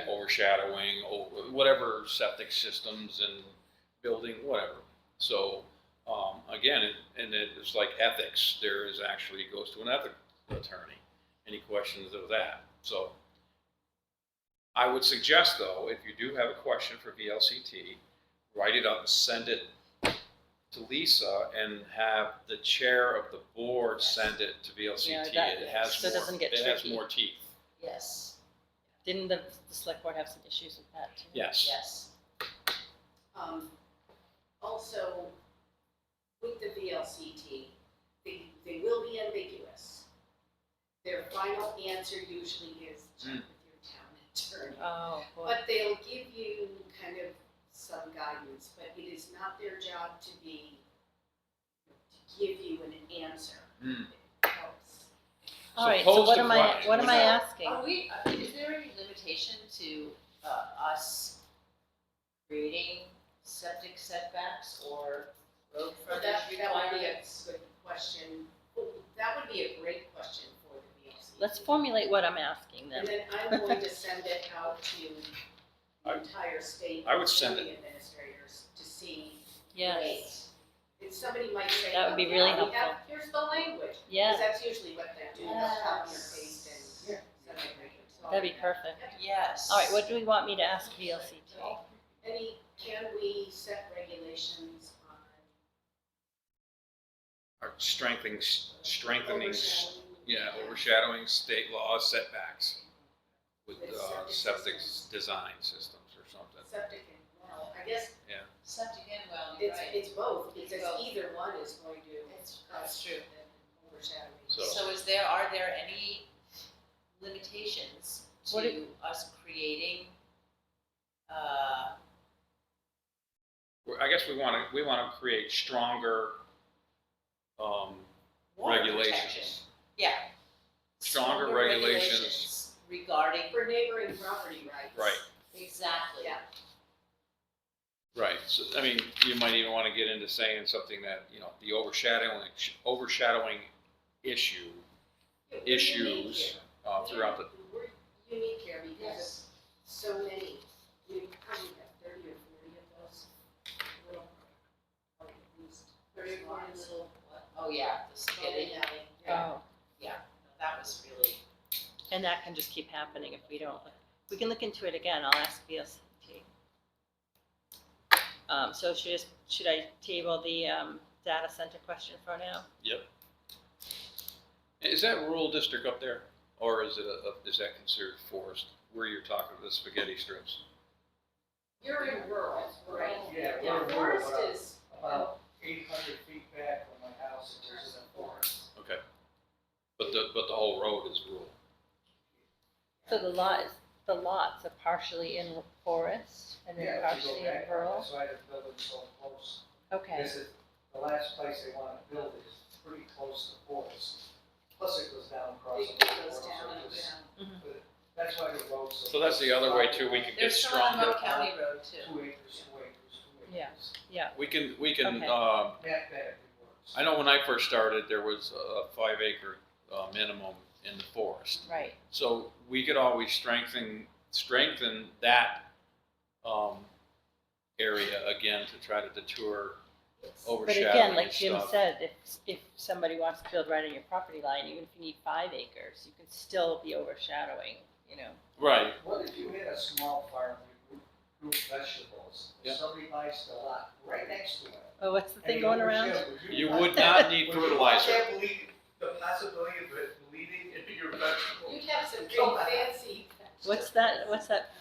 overshadowing, whatever septic systems and building, whatever. So again, it's like ethics. There is actually goes to an ethics attorney. Any questions of that? So I would suggest though, if you do have a question for VLCT, write it up and send it to Lisa and have the chair of the board send it to VLCT. Yeah, that- It has so it more, doesn't get it has tricky. more teeth. Yes, Didn't the select board have some issues with that too? Yes. yes. Also, with the VLCT, they will be ambiguous. Their final answer usually is check with your town attorney. Oh, boy. But they'll give you kind of some guidance, but it is not their job to give you an answer. Hmm. It helps. All right, so pose what the am I question. asking? Is there any limitation to us creating septic setbacks or road But frontage that would be a requirements? good question. That would be a great question for the VLCT. Let's formulate what I'm asking them. And then I'm going to send it out to the entire state. I would send zoning administrators to see. Yes, If somebody might say, That would be "Oh, really yeah, we helpful. here's the language. yeah, Because that's usually what they do, they'll copy and Yes. paste and send it. So- that'd be perfect. Yes. All right, what do we want me to ask VLCT? Can we set regulations on Or strengthening, overshadowing? overshadowing state law setbacks with With septic systems. design systems or something. Septic and well, I guess Septic and well, you're right. it's both, because both. either one is going to. That's true. Overshadowing. So- So are there any limitations What to us creating, I guess we want to create stronger water regulations. protection? Yeah. Stronger regulations. Regarding, For neighboring property rights. Right. exactly. Yeah. Right, so, I mean, you might even want to get into saying something that, the overshadowing Yeah, we're unique issues here. throughout the, We're unique here because Yes. of so many, we probably have 30 or 40 of those little, at least. 30 or 40 little, what? Oh, yeah, the spaghetti. Oh, No, that was really, and that can just keep happening if we don't, we can look into it again, I'll ask VLCT. So should I table the data center question for now? is that rural district up there? Or is that considered forest, where you're talking the spaghetti strips? You're in rural, right? Yeah, Yeah, we're forest rural, is, about 800 feet back from my house, there's a forest. Okay. But the whole road is rural. So the lots are partially in forest and then Yeah, if you partially go in back, rural? that's why they're building so close. Okay, This is, the last place they wanna build is pretty close to forest. Plus it goes down across. It the goes forest, down so and it's- down. but That's why the road's so. So that's the other way too, we can get There's some on stronger. Monk County Road too. 2 acres, 2 acres, 2 Yeah. acres. yeah, We can, Okay. That it works. I know when I first started, there was a 5 acre minimum in the forest. right. So we could always strengthen that area again to try to deter But overshadowing again, and like Jim stuff. said, if somebody wants to build right on your property line, even if you need 5 acres, you can still be overshadowing, you know. Right, What if you had a small farm, you grew vegetables, Yeah. somebody buys the lot right next to it? Oh, what's the and thing he going owns around? you would not need Would you want fertilizer. that the possibility of it bleeding into your vegetables? You'd have some big Come on. fancy. What's that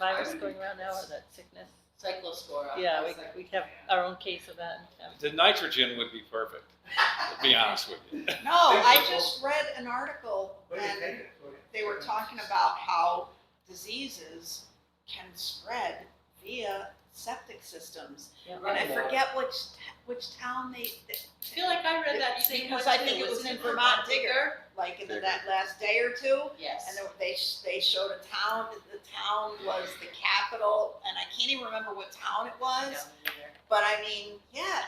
virus going around now, or that sickness? Cyclospora. Yeah, we have our own case of that in town. The nitrogen would be perfect, to be honest with you. No, I just read an article Where do you and take it? Where do you they take were it? talking about how diseases can spread via septic systems. Yeah. And I forget which town they, I feel like I read that same one because too. I think it was in Vermont Digger, like in that last day or two. Yes. And they showed a town, the town was the capital, and I can't even remember what town it I was. don't either. But I mean, yeah,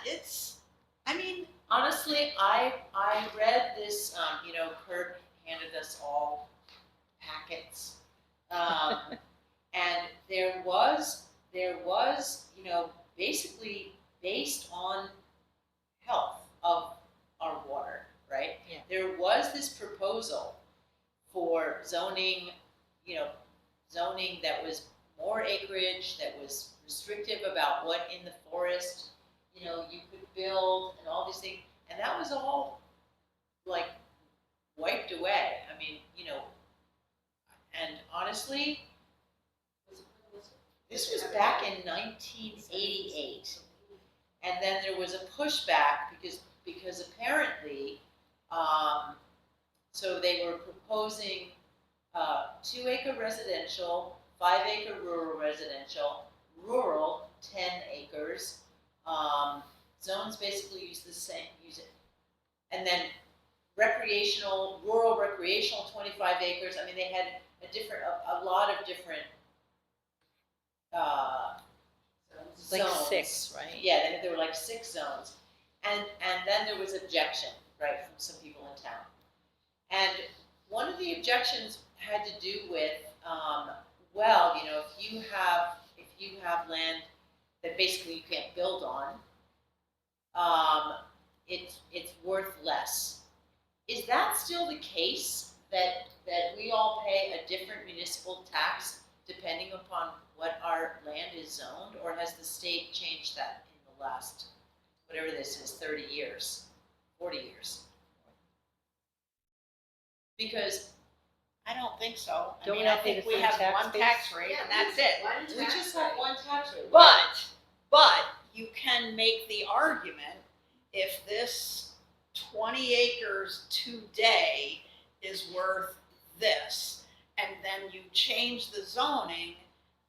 Honestly, I read this, Kurt handed us all packets. And there was, basically based on health of our water, right? Yeah. There was this proposal for zoning, zoning that was more acreage, that was restrictive about what in the forest, you could build and all these things. And that was all like wiped away. I mean, and honestly, this was back in 1988. And then there was a pushback because apparently, so they were proposing 2 acre residential, 5 acre rural residential, rural 10 acres. Zones basically use it. And then rural recreational 25 acres. I mean, they had a lot of different Like zones. 6, right? Yeah, there were like 6 zones. And then there was objection, right, from some people in town. And one of the objections had to do with, if you have land that basically you can't build on, it's worth less. Is that still the case, that we all pay a different municipal tax depending upon what our land is zoned, or has the state changed that in the last, whatever this is, 30 years, 40 years? Because I don't think so. Don't we I all pay think the we same have tax one base? tax rate and that's it. we just have one tax rate. But you can make the argument, if this 20 acres today is worth this, and then you change the zoning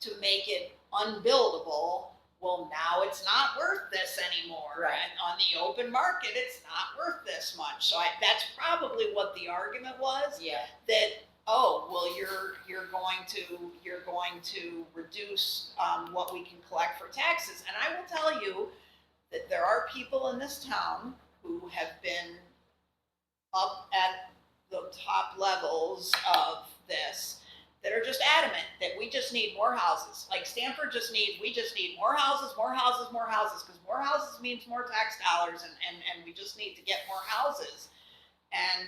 to make it unbuildable, well, now it's not worth this anymore. Right. And on the open market, it's not worth this much. So that's probably what the argument was. Yeah. That you're going to reduce what we can collect for taxes. And I will tell you that there are people in this town who have been up at the top levels of this that are just adamant that we just need more houses. Like Stamford we just need more houses, because more houses means more tax dollars, and we just need to get more houses. And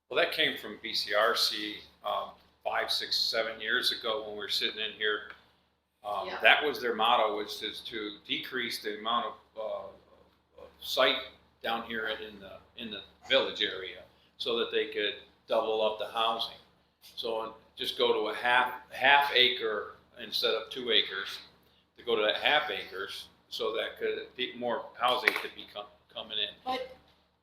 Well, that came from BCRC 5, 6, 7 years ago when we were sitting in here. Yeah. That was their motto, was to decrease the amount of site down here in the village area, so that they could double up the housing. So just go to a half acre instead of 2 acres, to go to that half acres, so that more housing could be coming in.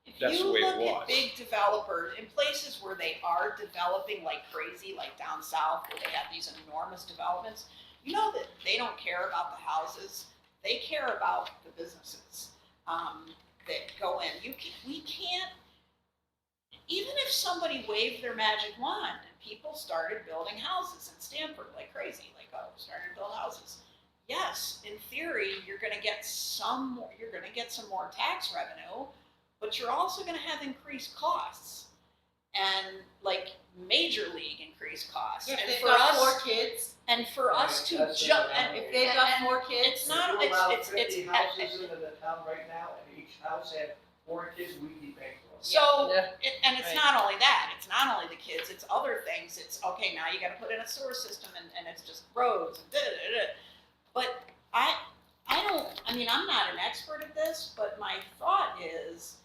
If That's you the way it look at was. big developers, in places where they are developing like crazy, like down south, where they have these enormous developments, you know that they don't care about the houses, they care about the businesses, that go in. We can't, even if somebody waved their magic wand and people started building houses in Stamford like crazy, like, oh, started to build houses. Yes, in theory, you're gonna get some more tax revenue, but you're also gonna have increased costs. And like major league increased costs. If And they've for got us, 4 kids, and for us to That's jump, it. and if they've got 4 kids, it's not, If you allow it's, 50 houses into the town right now, and each house had 4 kids, we'd be bankrupt. so, Yeah. and it's Right. not only that, it's not only the kids, it's other things, it's, okay, now you gotta put in a sewer system and it's just roads and da-da-da-da. But I'm not an expert at this, but my thought is,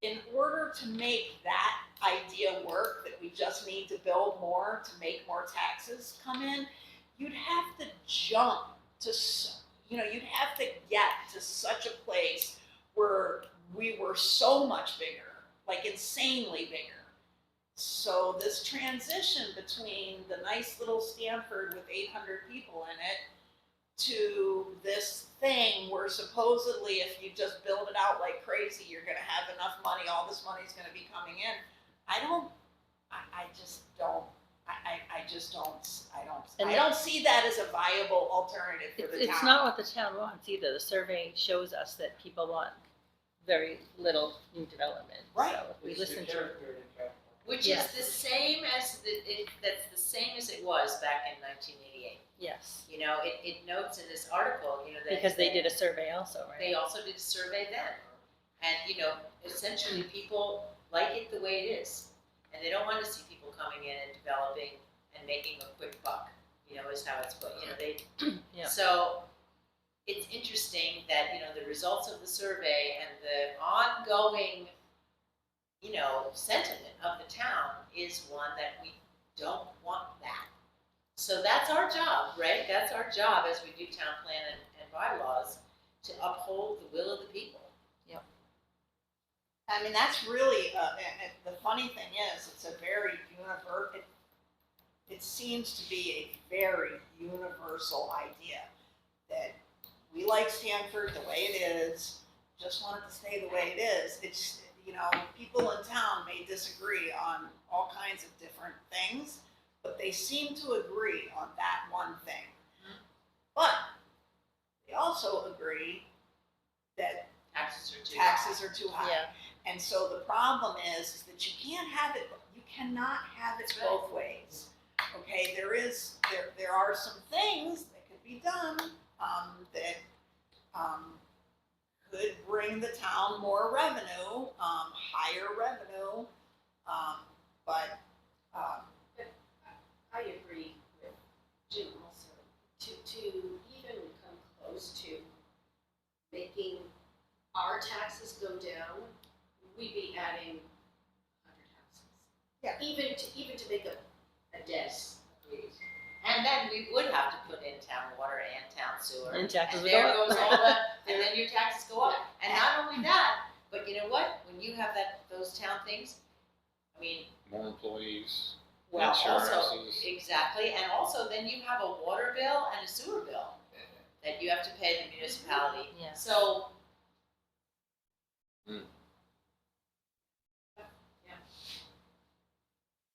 in order to make that idea work, that we just need to build more to make more taxes come in, you'd have to jump to, you'd have to get to such a place where we were so much bigger, like insanely bigger. So this transition between the nice little Stamford with 800 people in it to this thing where supposedly if you just build it out like crazy, you're gonna have enough money, all this money's gonna be coming in. I don't see that as a viable alternative for the town. It's not what the town wants either. The survey shows us that people want very little new development. Right. So if we It's the listen to, character in California. which Yes. is the same as that's the same as it was back in 1988. yes, You know, it notes in this article, you know, that because they did a survey also, right? They also did a survey then, and you know, essentially people like it the way it is, and they don't want to see people coming in and developing and making a quick buck. You know, is how it's put. You know, they. Yeah. So it's interesting that the results of the survey and the ongoing, sentiment of the town is one that we don't want that. So that's our job, right? That's our job as we do town plan and bylaws, to uphold the will of the people. I mean, that's really, and the funny thing is, it's a very it seems to be a very universal idea that we like Stamford the way it is, just want it to stay the way it is. It's, people in town may disagree on all kinds of different things, but they seem to agree on that one thing. But they also agree that taxes are too high. Yeah, And so the problem is that you cannot have it That's right. both ways. Okay, there are some things that could be done, that, could bring the town more revenue, higher revenue, but, I agree with Jim also, to even come close to making our taxes go down, we'd be adding 100 houses. Yeah. Even to make a dent. And then we would have to put in town water and town sewer. and taxes And would there go goes up. all the, and then your taxes go up. And not only that, but you know what? When you have those town things, I mean, More employees, well, also, insurances. exactly, and also then you have a water bill and a sewer bill that you have to pay the municipality. Yeah. So.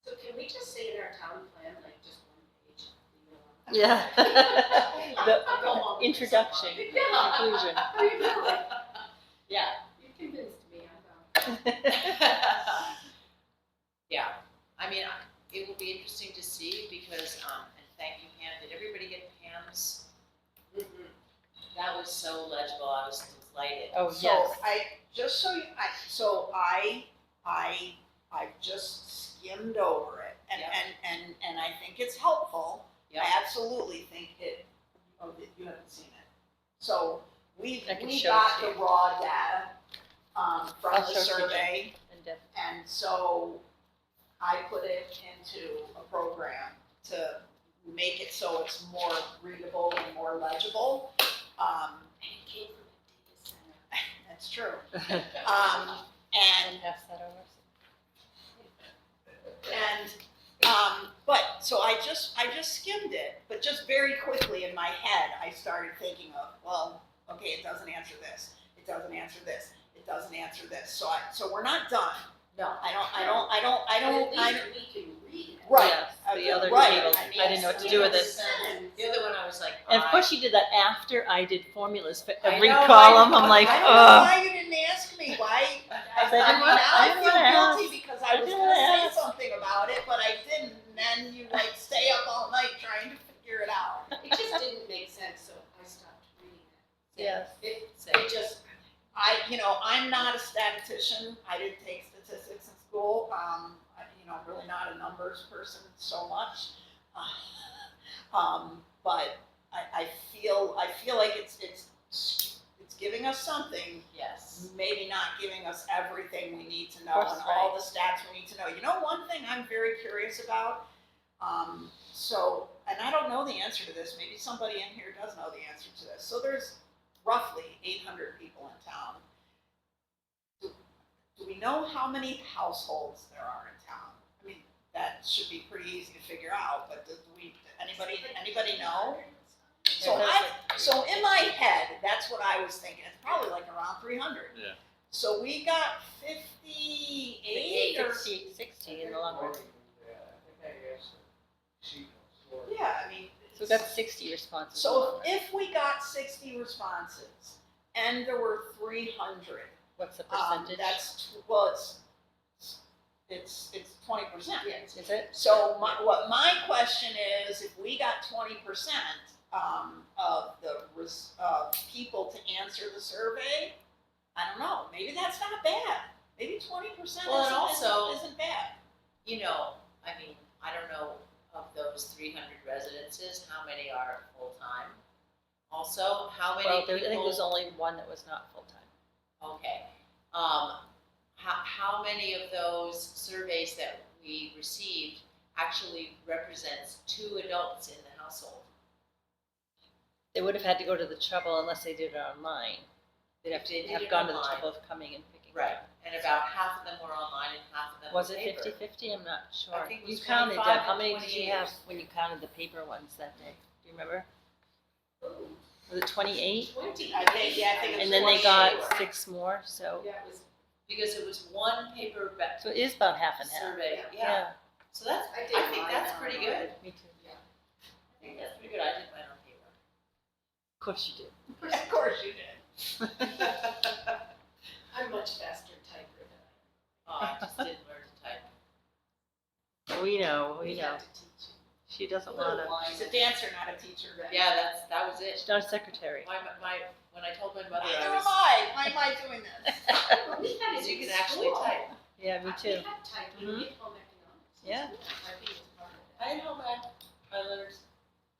So can we just say in our town plan, like just one page? Yeah. The I'll go along with this. introduction, Yeah. conclusion. Yeah. You convinced me, I'm done. Yeah, I mean, it will be interesting to see because, and thank you, Pam, did everybody get Pam's? That was so legible, I was delighted. Oh, so yes. I've just skimmed over it, and, Yeah. and I think it's helpful. Yeah. I absolutely think you haven't seen it. So we I can got show it to the you. raw data, from I'll the show it to you. survey, And def- and so I put it into a program to make it so it's more readable and more legible. And it came from a data center. That's It's true. And Pass that over. but, so I just skimmed it, but just very quickly in my head, I started thinking of, well, okay, it doesn't answer this, it doesn't answer this, it doesn't answer this, so we're not done. No. I But don't, at least we can read it. right. Yes, the other right, table, mean, I didn't know what to do with it. The other one I was like, And of course, you did that after I did formulas for I every know, column. I I'm like, I don't know ugh. why you didn't ask me, why, I didn't want- now I I didn't feel wanna guilty ask. because I I was didn't gonna wanna say ask. something about it, but I didn't, and then you like stay up all night trying to figure it out. It just didn't make sense, so I stopped reading it. Yes. It just, I'm not a statistician, I didn't take statistics in school, really not a numbers person so much. But I feel like it's giving us something, yes. maybe not giving us everything we need to know Of course, and all the stats we need to know. You know, one thing I'm very curious about, and I don't know the answer to this, maybe somebody in here does know the answer to this. So there's roughly 800 people in town. Do we know how many households there are in town? I mean, that should be pretty easy to figure out, but anybody know? So in my head, that's what I was thinking. It's probably like around 300. Yeah. So we got 58 or 60 in the long run. Yeah, I think I asked the chief of store. yeah, I mean. So we got 60 responses. in the So long run. if we got 60 responses and there were 300, What's the percentage? it's 20%. yes. Is it? So what my question is, if we got 20% of people to answer the survey, I don't know, maybe that's not bad. Maybe 20% Well, and also- isn't bad. I don't know of those 300 residences, how many are full-time? Also, how many Well, people? I think there was only one that was not full-time. Okay. How many of those surveys that we received actually represents 2 adults in the household? They would have had to go to the trouble unless they did it online. They'd have If they to did have it gone to the online. trouble of coming and picking it Right, up. and about half of them were online and half of them Was were it paper. 50-50? I'm not sure. I think it You was counted 25 them. How and many did you 28. have when you counted the paper ones that day? Do you remember? Ooh, Was it 28? 20. I think it was And then they got 28. 6 more, so That was, Because it was one paper so it is about half and half. survey, Yeah. yeah. So that's, I did I think mine that's on pretty mine. good. Me too. I think that's pretty good. I did mine on paper. Of course you did. Of course you did. I'm much faster typer than Oh, I just didn't learn to type. We know, I am. we know. have to teach you. She doesn't Little want to. line. She's a dancer, not a teacher. Yeah, that was it. She's not a secretary. When I told my mother Neither I am was, I. Why am I doing this? We had it you in can actually school. type. Yeah, me We too. had typing Mhm. in home economics. Yeah. Typing was part of it. I know that I learned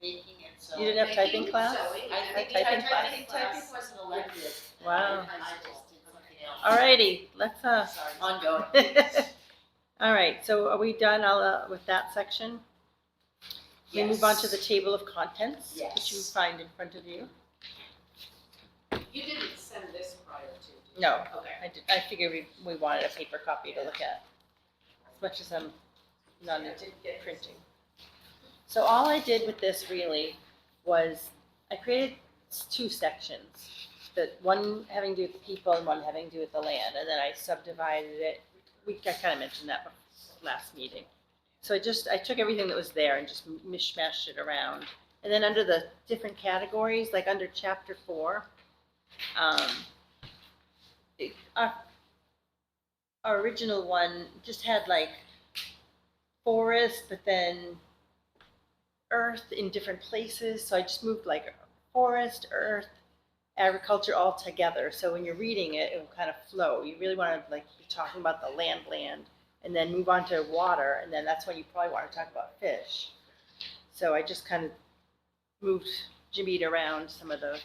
baking and sewing. You didn't have typing Baking, class? sewing, I and think typing typing, class? I think typing was an elective. Wow. I just did something else. Alrighty, let's Sorry, ongoing. All right, so are we done with that section? We move on to the table of contents, which you Yes. find in front of you. You didn't send this prior to, did you? No, Okay. I figured we wanted a paper copy to look at, as much as I'm not Yeah, I into didn't get this. printing. So all I did with this really was I created 2 sections, one having to do with the people and one having to do with the land, and then I subdivided it. I kind of mentioned that last meeting. So I took everything that was there and just mishmashed it around. And then under the different categories, like under chapter 4, our original one just had like forest, but then earth in different places. So I just moved like forest, earth, agriculture all together. So when you're reading it, it will kind of flow. You really want to like be talking about the land, and then move on to water, and then that's when you probably want to talk about fish. So I just kind of jimmied around some of the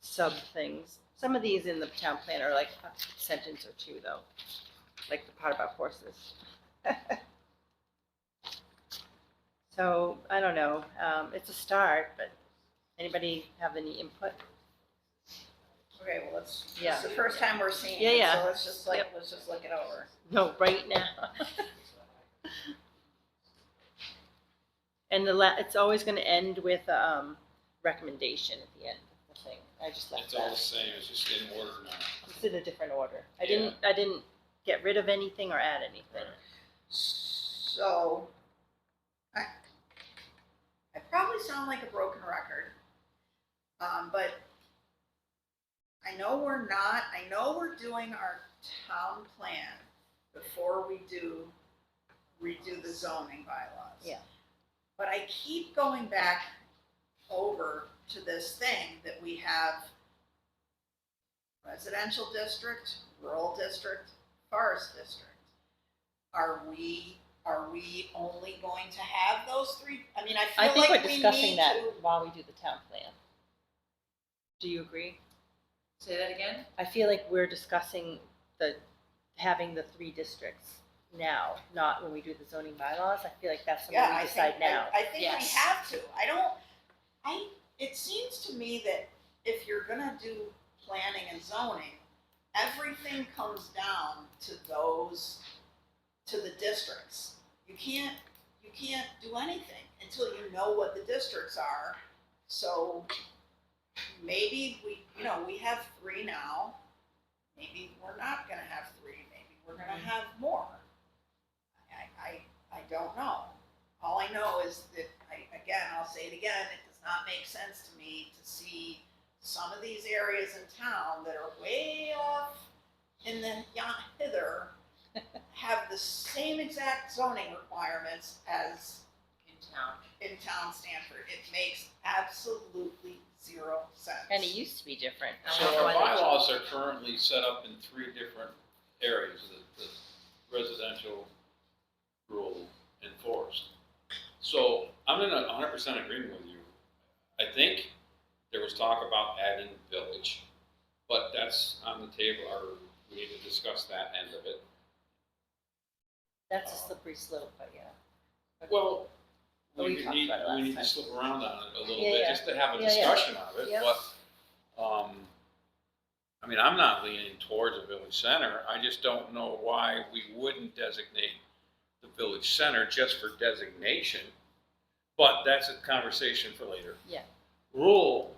sub things. Some of these in the town plan are like a sentence or 2 though, like the part about horses. So I don't know, it's a start, but anybody have any input? Okay, well, it's Yeah. the first time we're seeing Yeah, it, yeah. so let's just Yep. let's just look it over. No, right now. And it's always gonna end with, recommendation at the end of the thing. I just left It's all the that. same, it's just in order now. It's in a different order. I Yeah. didn't get rid of anything or add anything. So, I probably sound like a broken record, but I know we're doing our town plan before we redo the zoning bylaws. Yeah. But I keep going back over to this thing that we have residential district, rural district, forest district. Are we only going to have those three? I mean, I I feel think like we're we discussing need that to. while we do the town plan. Do you agree? Say that again? I feel like we're discussing having the 3 districts now, not when we do the zoning bylaws. I feel like that's something Yeah, we decide now. I think we Yes. have to. It seems to me that if you're gonna do planning and zoning, everything comes down to the districts. You can't do anything until you know what the districts are. So maybe we have 3 now. Maybe we're not gonna have 3. Maybe we're gonna have more. I don't know. All I know is that, I'll say it again, it does not make sense to me to see some of these areas in town that are way off in the hither have the same exact zoning requirements as In town. in town Stamford. It makes absolutely 0 sense. And it used to be different. I So don't know our why they bylaws changed are currently set up in 3 different areas, the residential, rural, and forest. So I'm in 100% agreement with you. I think there was talk about adding village, but that's on the table, or we need to discuss that end of it. it. That's a slippery slope, but yeah. Well, But we talked about it last we need time. to slip around on it a little Yeah, bit, yeah. just to have a Yeah, yeah. discussion of it, Yep. but, I mean, I'm not leaning towards a village center, I just don't know why we wouldn't designate the village center just for designation, but that's a conversation for later. Yeah. Rural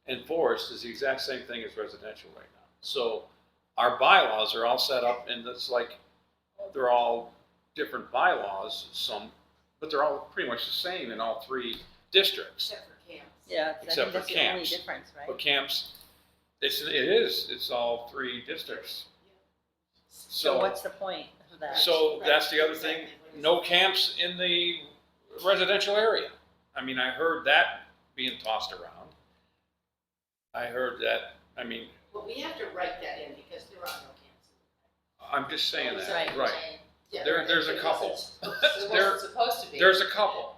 and forest is the exact same thing as residential right now, so our bylaws are all set up, and it's like, they're all different bylaws, but they're all pretty much the same in all 3 districts. Except for camps. Yeah, I Except think for that's the only camps. difference, right? But camps, it's all 3 districts. So what's the point of that? So that's the other thing, no camps in the residential area. I mean, I heard that being tossed around. I heard that, I mean, Well, we have to write that in because there are no camps. I'm just saying that, Right. right. Yeah, There's a it couple. wasn't- There- It's supposed to be. There's a couple,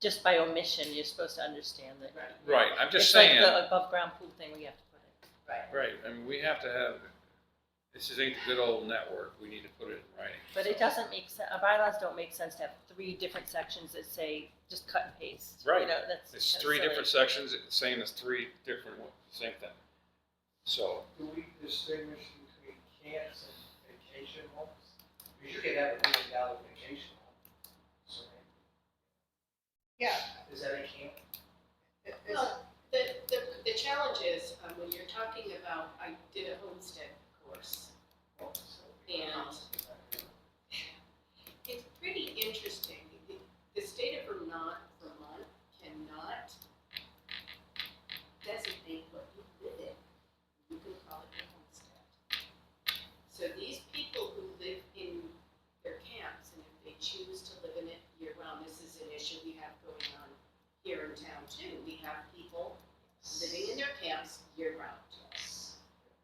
Just by omission, you're supposed to understand that. right, I'm just It's saying, like the above ground pool thing we have to put in. Right. right, I mean, we have to have, this ain't the good old network, we need to put it in writing. But it doesn't make sense, our bylaws don't make sense to have 3 different sections that say, just cut and paste. Right. You know, that's. It's that's 3 silly. different sections, same as 3 different, same thing. So, Do we distinguish between camps and vacation homes? Because you could have a $1 million vacation home. So, Yeah. is that a camp? Well, the challenge is, when you're talking about, I did a homestead course, and it's pretty interesting. The state of Vermont cannot designate what you live in. You can call it your homestead. So these people who live in their camps, and if they choose to live in it year-round, this is an issue we have going on here in town too. We have people living in their camps year-round.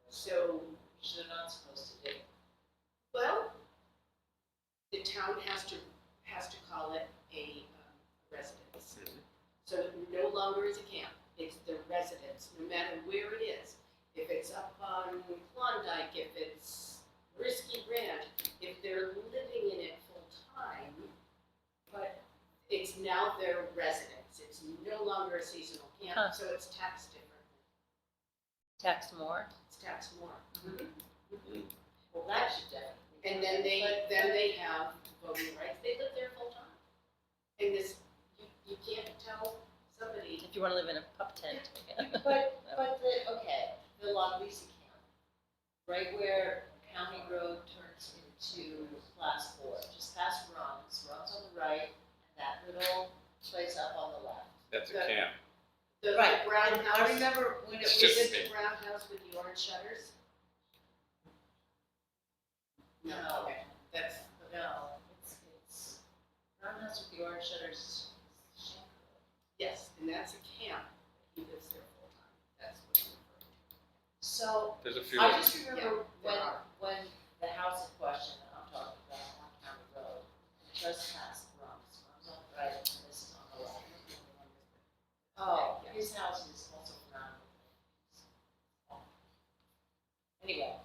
So, Which they're not supposed to do. well, the town has to call it a residence. So it no longer is a camp, it's the residence, no matter where it is. If it's up on Klondike, if it's Risky Ranch, if they're living in it full-time, but it's now their residence, it's no longer a seasonal Huh. camp, so it's taxed differently. Taxed more? it's taxed more. Well, that should definitely. And then they have voting rights, they live there full time. And this, you can't tell somebody, If you wanna live in a pup tent. But the La Luisa camp, right where County Road turns into Class 4, just past Ron's on the right, and that little place up on the left. That's a camp. the Right, brown and house. I remember when it It's was, just- Is it the brown house with the orange shutters? no, Okay, that's, no, it's, Brown House with the orange shutters. yes, and that's a camp, he lives there full time, that's what I'm referring to. So, There's a few. I just remember Yeah, there are. when the house in question that I'm talking about on County Road, just past Rum's on the right, and this is on the left. Oh, Yeah. his house is also phenomenal. Anyway,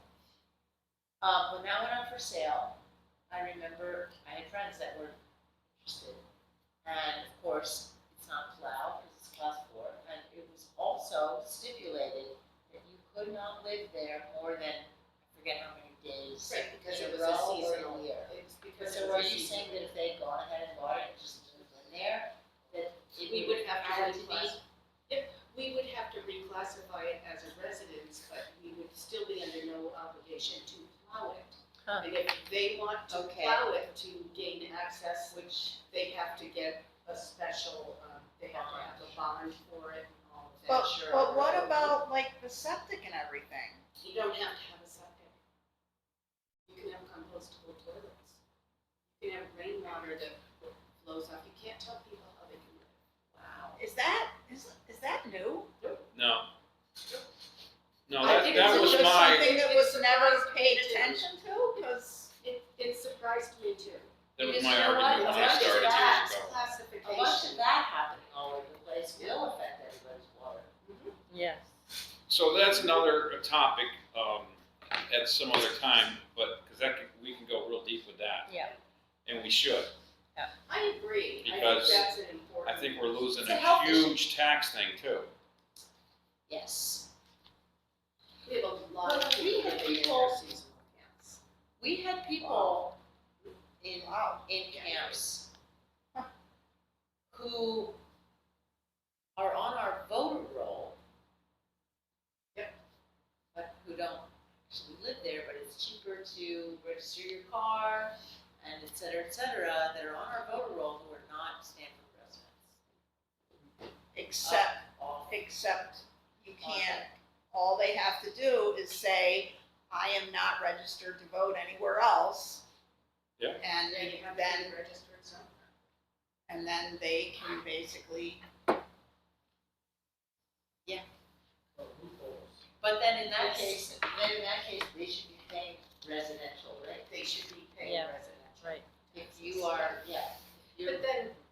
when that went up for sale, I remember I had friends that were interested. And of course, it's not plowed because it's class 4, and it was also stipulated that you could not live there more than, I forget how many days. Right, because in it a was a row or seasonal, year. it's because it So was are a you seasonal. saying that if they'd gone ahead and bought it and just moved in there, that it We would have to had to be? reclassify, yep, we would have to reclassify it as a residence, but we would still be under no obligation to plow it. Huh. And if they want to Okay. plow it to gain access, which they have to get a special, they have to have a bond for it and all of that. But, Sure. but what about like the septic and everything? You don't have to have a septic. You can have compostable toilets. You can have rainwater that flows off. You can't tell people how they can live. Wow. Is that new? No. No, I that, think that it's was just my, Something that It was surprised never me paid too. attention to, because It surprised me too. that was Because my you know what? argument when I A bunch of started that- years Tax ago. A bunch of classification. that happening all over the place will affect everybody's water. Yes. So that's another topic, at some other time, but, because we can go real deep with that. Yeah. And we should. I agree. I think Because that's an important. I think we're losing It's a a health issue. huge tax thing too. Yes. We have a lot of But we people had living in people- their seasonal camps. We had people in, Wow. in camps who are on our voter roll. Yep. But who don't actually live there, but it's cheaper to register your car and et cetera, that are on our voter roll who are not Stamford residents. except you can't, all they have to do is say, I am not registered to vote anywhere else. Yeah. And Then you have to then, be registered somewhere. and then they can basically, But then in that case, they should be paying residential, right? They should be paying Yeah. residential. Right. If you are, yeah. if you're-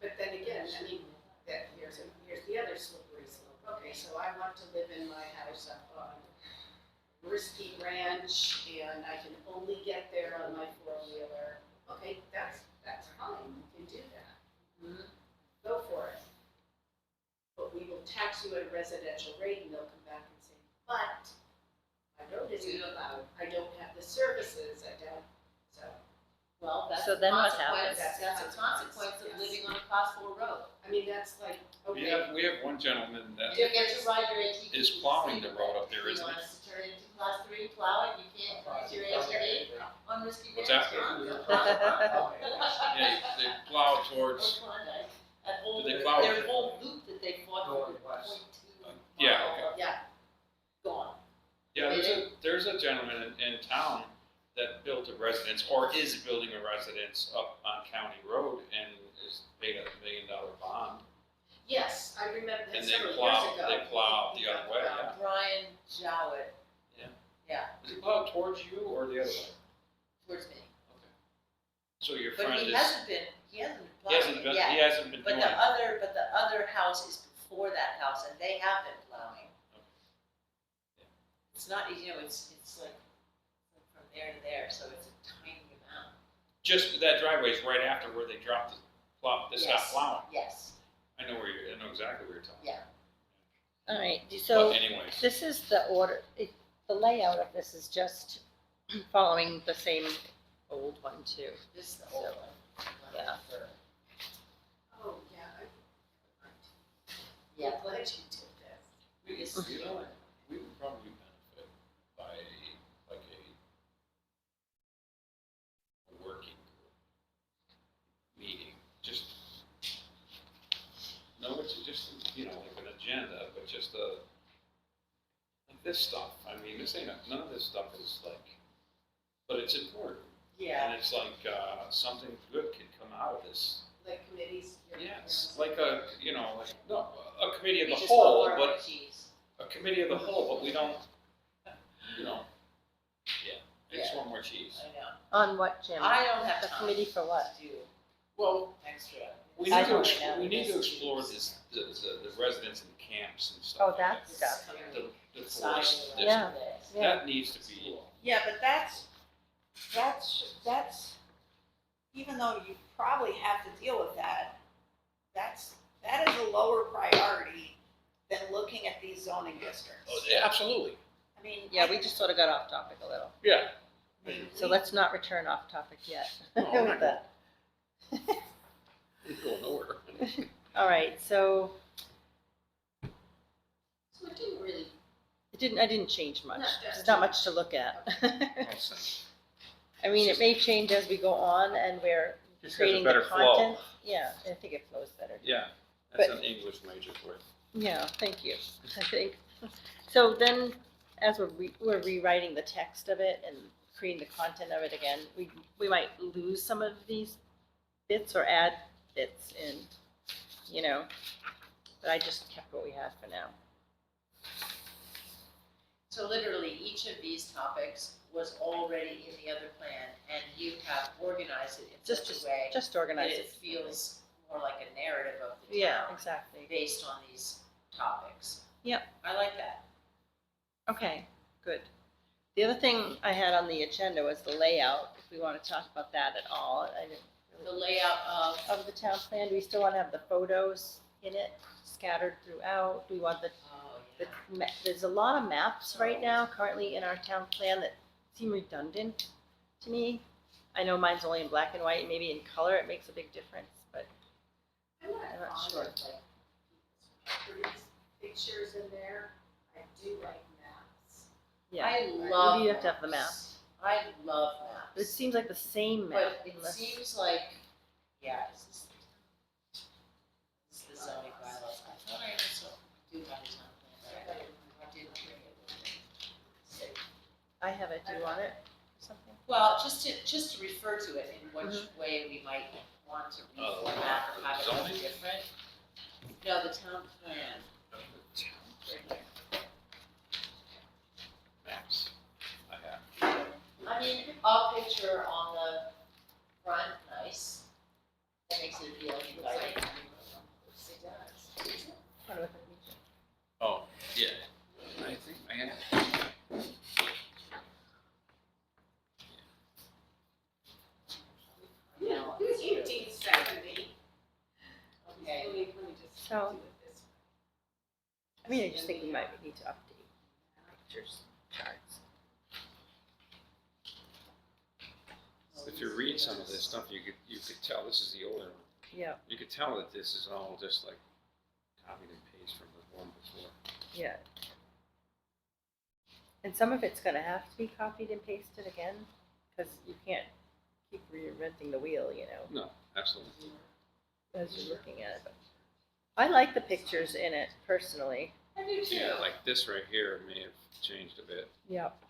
But then again, I mean, here's the other slippery slope. Okay, so I want to live in my house up on Risky Ranch and I can only get there on my 4-wheeler. Okay, that's fine, you can do that. Mhm. Go for it. But we will tax you at a residential rate and they'll come back and say, but my road isn't allowed, I don't have the services, I don't, so. Well, that's So a then what consequence, happens? that's a consequence of Yes. living on a class 4 road. I mean, that's like, We okay, have one gentleman that You get to ride your ATV. is plowing the road up there, isn't You he? want us to turn it into class 3, plow it, you can't use your ATV on Risky What's Ranch, that? huh? Yeah, they plow Or towards, Klondike. That whole, Do they plow their it? whole loop that they fought for Going west. 0.2 yeah, mile. okay. Yeah, gone. Yeah, there's a gentleman in town that built a residence, or is building a residence up on County Road and is paid $1 million bond. yes, I remember that And they several years plow, ago. they plow He the got other way, plowed. yeah. Brian Jowett. Yeah. Yeah, Does he plow towards you or the other way? towards me. So your But friend he is, hasn't been he hasn't been, yet. he hasn't been But doing the it. other house is before that house, and they have been plowing. It's not, it's like from there to there, so it's a tiny amount. Just that driveway is right after where they dropped the plow, they stopped Yes. plowing. Yes, I know exactly where you're talking. Yeah. All right, so But anyways, this is the order, the layout of this is just following the same old one too. This is the old one. Yeah. Oh, yeah. Yeah. I'm glad you did that. you know, we would probably benefit by like a working group meeting, just, no, it's just, you know, like an agenda, but just like this stuff. I mean, none of this stuff is like, but it's important. Yeah. And it's like, something good can come out of this. Like committees. Yes, like a, you know, like, no, a committee of We the just want whole, more but, cheese. a committee of the whole, but we don't, you know, yeah, I just want more cheese. I know. On what, Jim? I don't have The time committee for what? to do Well, extra. we I need to, don't ex- know. we need to explore this, the residents in camps and stuff Oh, like that that. stuff. The Deciding forest the Yeah. rest of this. Yeah. That needs to be, Yeah, but that's, even though you probably have to deal with that, that is a lower priority than looking at these zoning districts. oh, yeah, absolutely, I mean. Yeah, we just sort of got off topic a little. yeah. So let's not return off topic yet. No, we're With not that. It's going nowhere. All right, so So it didn't really, I didn't change much. No, There's not much to look at. Awesome. I mean, it may change as we go on and we're Just has a creating the better flow. content. Yeah, I think it flows better. Yeah, that's But- an English major for it. Yeah, thank you, I think. So then, as we're rewriting the text of it and creating the content of it again, we might lose some of these bits or add bits in, you know, but I just kept what we had for now. so literally each of these topics was already in the other plan and you have organized it in such a way Just that organize it it. feels more like a narrative of the Yeah, town exactly. based on these topics. Yep. I like that. Okay, good. The other thing I had on the agenda was the layout, if we want to talk about that at all. I didn't The really, layout of, of the town plan, do we still want to have the photos in it scattered throughout? Do we want there's a lot of maps right now currently in our town plan that seem redundant to me. I know mine's only in black and white, maybe in color it makes a big difference, but I'm not I'm not fond sure. of like properties, pictures in there. I do like maps. yeah. I love You have to have the maps. I love But it maps. seems like the same map. But it unless- seems like, yeah, this is the zoning bylaw. I thought I also do have a town plan, but I didn't bring it with me. I have it, do you want it or something? Well, just to refer to it in which way we might want to reformat or have it zoning? look different. No, the town plan. Right here. Maps, I have. I mean, a picture on the front, nice. That makes it feel inviting. It does. Wanna look at each? Oh, yeah, I think I have. Yeah, you did Saturday. Okay. Let me just So- do it this way. I mean, I just think we might need to update pictures, charts. If you read some of this stuff, you could tell, this is the older one. Yeah, You could tell that this is all just like copied and pasted from the one before. yeah. And some of it's gonna have to be copied and pasted again, because you can't keep reinventing the wheel, you know, No, absolutely. as you're looking at it. But I like the pictures in it personally. I do too. Yeah, like this right here may have changed a bit. Yep.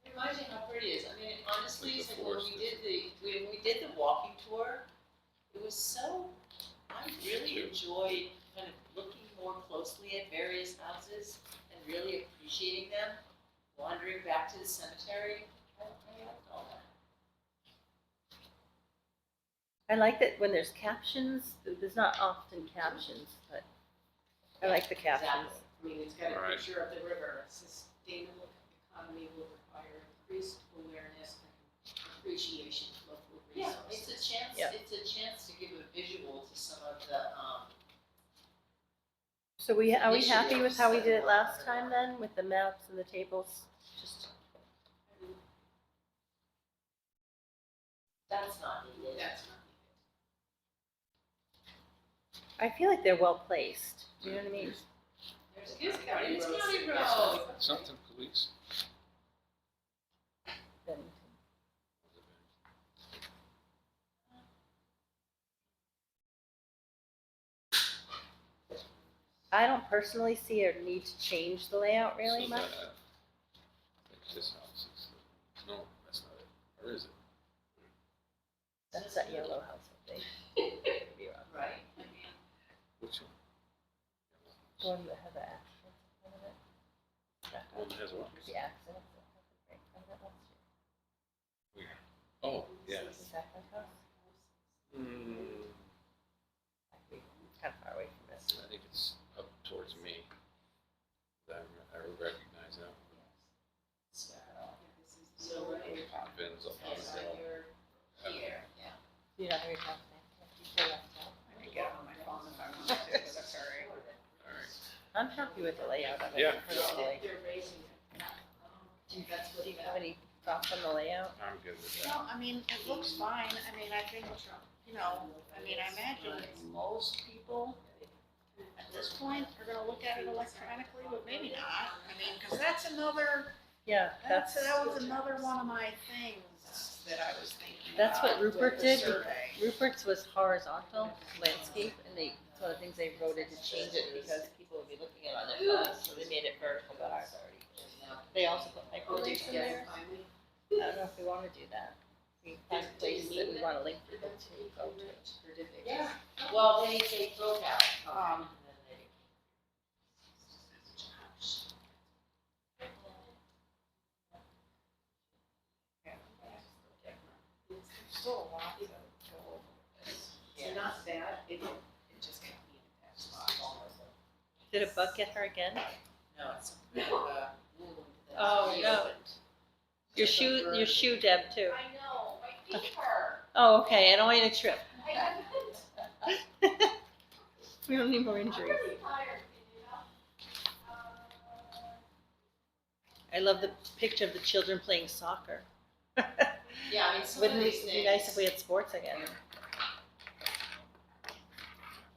It reminds you how pretty it is. I mean, honestly, Like it's the like when forest. when we did the walking tour, it was so, I really Too. enjoyed kind of looking more closely at various houses and really appreciating them, wandering back to the cemetery. I liked all that. I like that when there's captions, there's not often captions, but I like the captions. Exactly. I mean, it's got a Right. picture of the river. A sustainable economy will require increased awareness and appreciation of local Yeah, it's a chance, Yeah. it's a chance to give a visual to some of the, So are we happy with how we did it last time then, with the maps and the tables? Just, that's not needed. That's not I feel like they're well placed, do you know what I mean? There's It is county it's roads. county Yes. road. Something police. Then- I don't personally see a need to change the layout really So much. that, I think this house is, no, that's not it. Or is it? That's that yellow house, I think. Could be wrong. Right, I mean, Which one? The one that had the accident in front of it. That One one. that has what? The accident that happened right in front of it last year. Where? Oh, yeah. Is that that house? Mm, It's kind of far away from this. I think it's up towards me. I recognize that. so right, Depends up on the so hill. you're here, yeah. You don't have your house there. You still left out. I can get it on my phone if I want to, but that's all right. All right. I'm happy with the layout of it Yeah. personally. They're raising it. That's what Do you have any thoughts on the layout? I'm good with No, that. I mean, it looks fine, I mean, I think, you know, I mean, I imagine most people at this point are gonna look at it electronically, but maybe not, I mean, cause that's another, Yeah, that was another one of my things that I was thinking That's what about with Rupert the did. survey. Rupert's was horizontal landscape, and it's one of the things they voted to change it because people would be looking at it on their phones, so they made it vertical, but ours already. They also put hyperlinks in there. finally. I don't know if we wanna do that. We find places that we wanna link people to go to. Or did they Yeah. just- Well, they broke out. Um, And then they- Still a lot to go over this. It's not bad, it just got me in a bad spot. Did a bug get her again? No, it's a wound that. Oh, no. Your shoe, Deb, too. I know, my feet hurt. Oh, okay, I don't want you to trip. I haven't. We don't need more I'm injuries. really tired, you know? I love the picture of the children playing soccer. Yeah, I mean, some of Wouldn't these it things. be nice if we had sports again?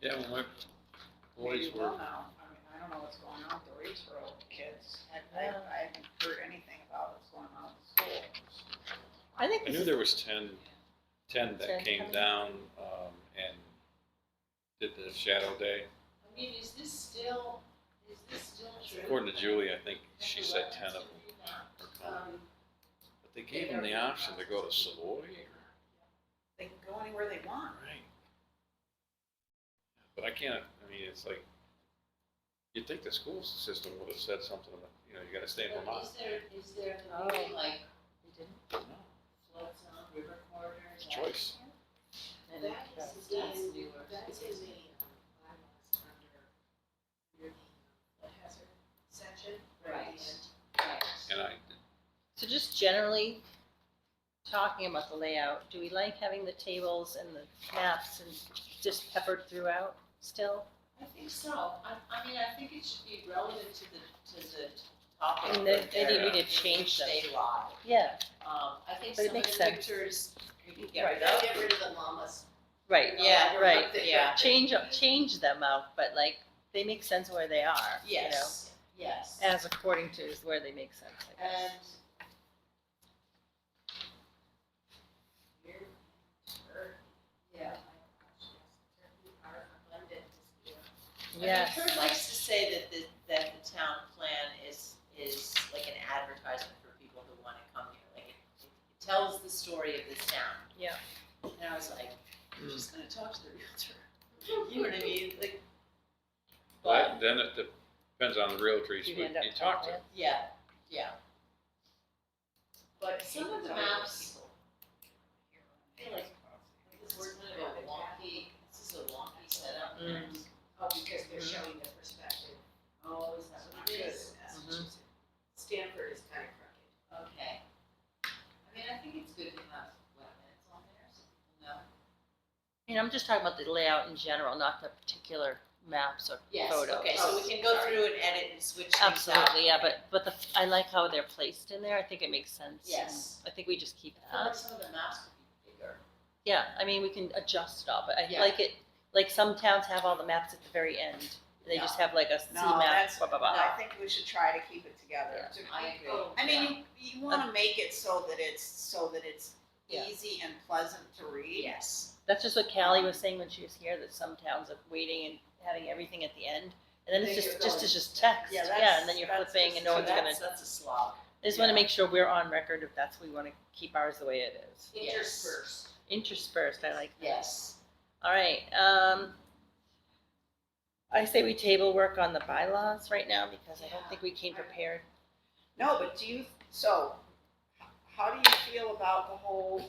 Yeah, when my boys Maybe were, well now. I mean, I don't know what's going on with the Reedsboro kids. I haven't heard anything about what's going on with school. I think I this knew is, there was 10 10 that came coming. down, and did the shadow day. I mean, is this still true? According to Julie, I think she said 10 of them are coming. But they gave them the option to go to Savoy or, They can go anywhere they want. right. But I can't, I mean, it's like, you'd think the school system would have said something about, you gotta stay in But Vermont. is there Oh. gonna be like we didn't. No, flood zone, river corridors? it's a choice. And That That's is newer. that's in the bylaws under the flood hazard section. Right. And Right. And So just generally talking about the layout, do we like having the tables and the maps and just peppered throughout still? I think so. I mean, I think it should be relevant to the topic. And that maybe we they're- did change them. They lie. Yeah, I think But it some of the makes sense. pictures we could get Right. rid of. get rid of the llamas. right, Yeah, right. yeah. Change them out, but like, they make sense where they are, you know? Yes, yes. As according to where they make sense, I guess. And. Yeah. Are abundant this year. Yes. I mean, Kurt likes to say that the town plan is like an advertisement for people who wanna come here, like it tells the story of this town. Yeah. And I was like, I'm just gonna talk to the realtor, you know what I mean, like. But then it depends on the realtors, You but end up you talk to. talking. Yeah, yeah. But some of the maps, I feel like this is kind of a wonky, this is a wonky setup. Mm. Oh, because they're showing the perspective. Oh, is that what it is? Stanford is kind of crooked. Okay. I mean, I think it's good to have wetlands on there, so I'm just talking about the layout in general, not the particular maps or Yes, photos. okay, so we can go through and edit and switch things out. Absolutely, yeah, but I like how they're placed in there. I think it makes sense. Yes. I think we just keep I feel like that. some of the maps could be bigger. Yeah, I mean, we can adjust it all, but I Yeah. like it, like some towns have all the maps at the very end. They just have like a C No, map, that's, blah, blah, blah. I think we should try to keep it together. Yeah. I agree. I mean, you wanna make it so that it's Yeah. easy and pleasant to read. Yes. That's just what Callie was saying when she was here, that some towns are waiting and having everything at the end. And then it's just text, Yeah, yeah, and then you're that's flipping and no So one's gonna, that's a slog. I just wanna yeah. make sure we're on record if that's, we wanna keep ours the way it is. Interspersed. Interspersed, I like that. Yes. All right, I say we table work on the bylaws right now because I don't think we came prepared. No, but how do you feel about the whole,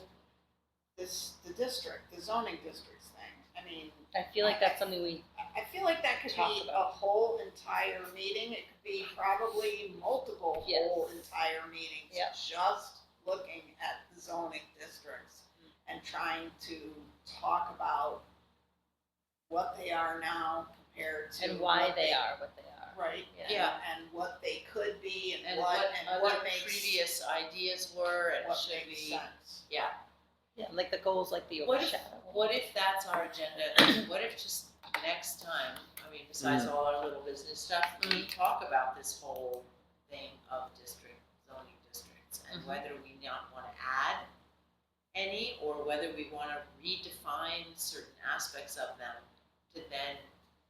the district, the zoning districts thing? I mean, I feel like that's something we, I feel like that could Talk be a about. whole entire meeting, it could be probably multiple Yes. whole entire meetings. Yep. Just looking at the zoning districts and trying to talk about what they are now compared to. and why what they are what they are. Right, Yeah. and what they could be And and what what other makes, previous ideas were and what should makes be, sense. yeah. Yeah, like the goals, like the What if, overshadow. what if that's our agenda? What if just next time, I mean, besides all our little business stuff, we talk about this whole thing of zoning districts and Mhm. whether we not wanna add any or whether we wanna redefine certain aspects of them to then,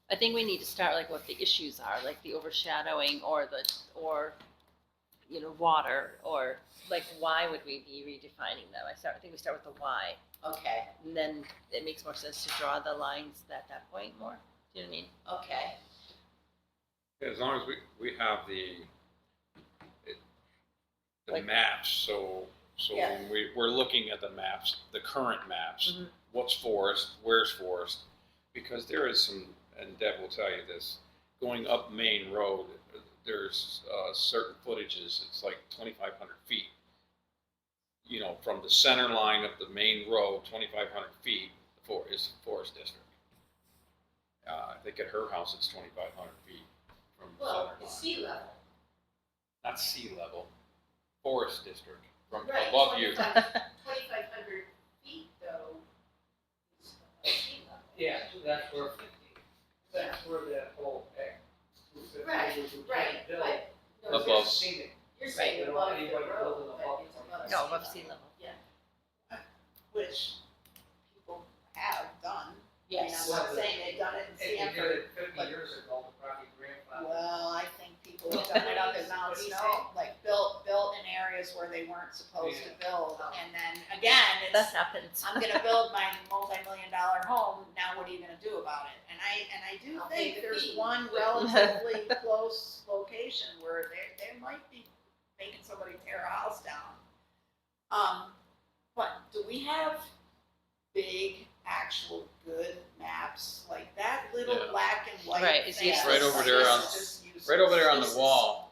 I think we need to start like what the issues are, like the overshadowing or water, or like why would we be redefining them? I think we start with the why, okay, and then it makes more sense to draw the lines at that point more. Do you know what I mean? okay, As long as we have the Like- maps, so Yeah. when we're looking at the maps, the current maps, Mhm. what's forest, where's forest, because there is some, and Deb will tell you this, going up Main Road, there's certain footages, it's like 2,500 feet. You know, from the center line of the main road, 2,500 feet, is forest district. I think at her house, it's 2,500 feet from the Well, center it's line. sea level. Not sea level, forest district, from Right, above you. 2,500 feet though is above sea level. Yeah, so that's where that whole act. Right, Bill. but, no, Above. you're- Scenic. You're saying Right. above the Anybody road, building but above it's above No, above sea level. Yeah. Which people have done. I mean, yes. I'm not saying they've done it in If you did Stamford. it 50 years ago, the property grandfather. Well, I think people have done it up in Mount What do you Snow, like built in areas where they weren't supposed to build. Oh. And then again, That it's, happens. I'm gonna build my multi-million-dollar home, now what are you gonna do about it? And I do I'll pay think the there's fee. one relatively close location where they might be making somebody tear a house down. But do we have big, actual good maps, like that little Yeah. black and white Right, it's thing? useless. Right over there on- It's just useless. Right over there on This the is- wall,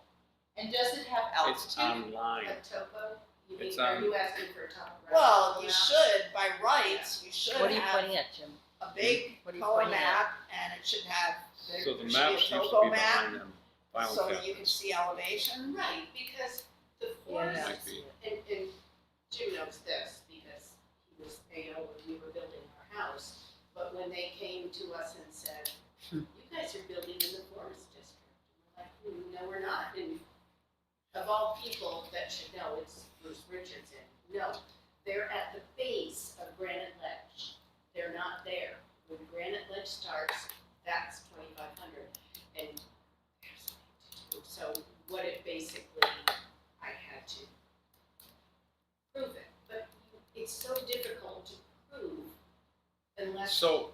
And does it have it's altitude? online. A topo, you It's mean, are on- you asking for a topographical Well, you map? should, by rights, you should What are you have pointing at, Jim? a big What are you color pointing at? map, and it should have, So there the should maps be used a to topo be map, behind them, file so that you can cabinets. see elevation. Right, because the Yeah. forest, Might be. and Jim knows this, because he was AO when we were building our house, but when they came to us and said, you guys are building in the forest district, and we're like, no, we're not, and of all people that should know, it's Bruce Richardson, no, they're at the base of Granite Ledge, they're not there. When Granite Ledge starts, that's 2,500, and there's nothing to do. So what it basically, I had to prove it, but it's so difficult to prove unless. So,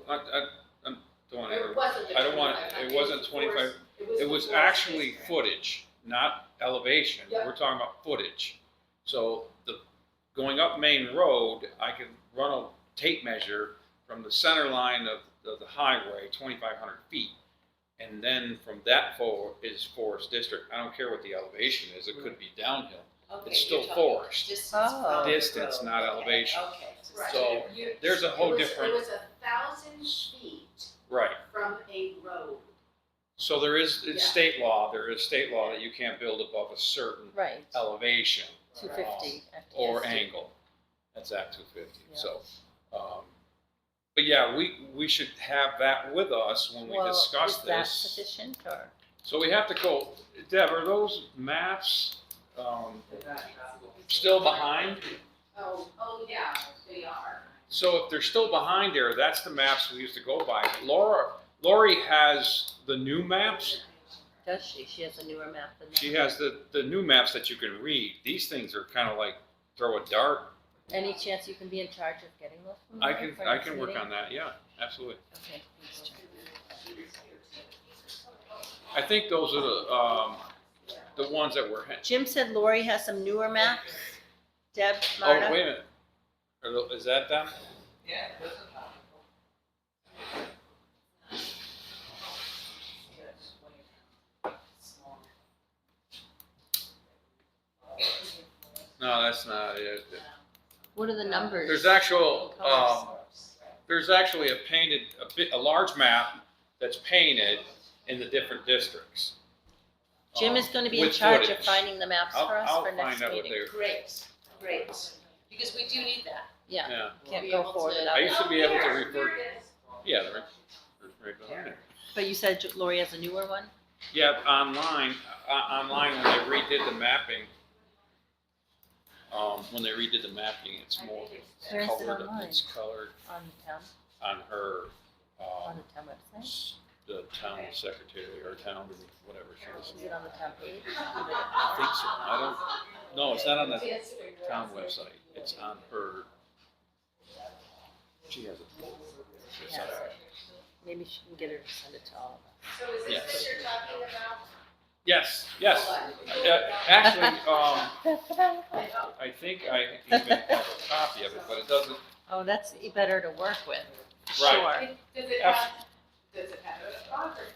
I don't want It to, wasn't. I don't want, 2,500, it wasn't the 25, forest- it the was forest actually district. footage, not elevation. Yep. We're talking about footage. So going up Main Road, I could run a tape measure from the center line of the highway, 2,500 feet. And then from that forward is Forest District. I don't care what the elevation is, it could be downhill. Okay, It's you're still talking forest. Distance Oh. from the Distance, road. not Okay, elevation. Okay, so Right. So, You- there's a whole it was- different- It was 1,000 feet Right. from a road. So there is, Yeah. it's state law, there is state law that you can't build above a certain Right, elevation 250. or FTSD. angle. That's Act 250, Yeah. so. But yeah, we should have that with us when we discuss Is that this. sufficient, or? So we have to go, Deb, are those maps, still behind? Oh, yeah, they are. So if they're still behind there, that's the maps we used to go by. Lori has the new maps. Does she? She has a newer map than that. She has the new maps that you can read. These things are kind of like throw a dart. Any chance you can be in charge of getting those from I Lori can for I next can work meeting? on that. Yeah, absolutely. Okay, thanks, Jen. I think those are the ones that were. Jim said Lori has some newer maps. Deb, Oh, Marta? wait a minute. Is that them? Yeah, it doesn't. No, that's not it. What are the numbers? There's actual. Colors. There's actually a large map that's painted in the different districts. Jim is gonna be in with charge of footage. finding the maps for us I'll for next find out what meeting. they're. Great, because we do need that. Yeah, Yeah, can't Be go able forward to- without I it. used to be able to Here, refer. here it is. Yeah, they're right behind there. But you said Lori has a newer one? Yeah, online when they redid the mapping, it's more Where is it colored. online? It's colored On the town, on her, on the town website? the town secretary or town whatever she is. Is it on the town page? I think so. I don't. No, it's not on the town website. It's on her. She has a. She has it. Maybe she can get her to send it to all of us. So is this Yes. what you're talking about? Yes. Actually, I think I even have a copy of it, but it doesn't. Oh, that's better to work with. Right. Does it have a topography?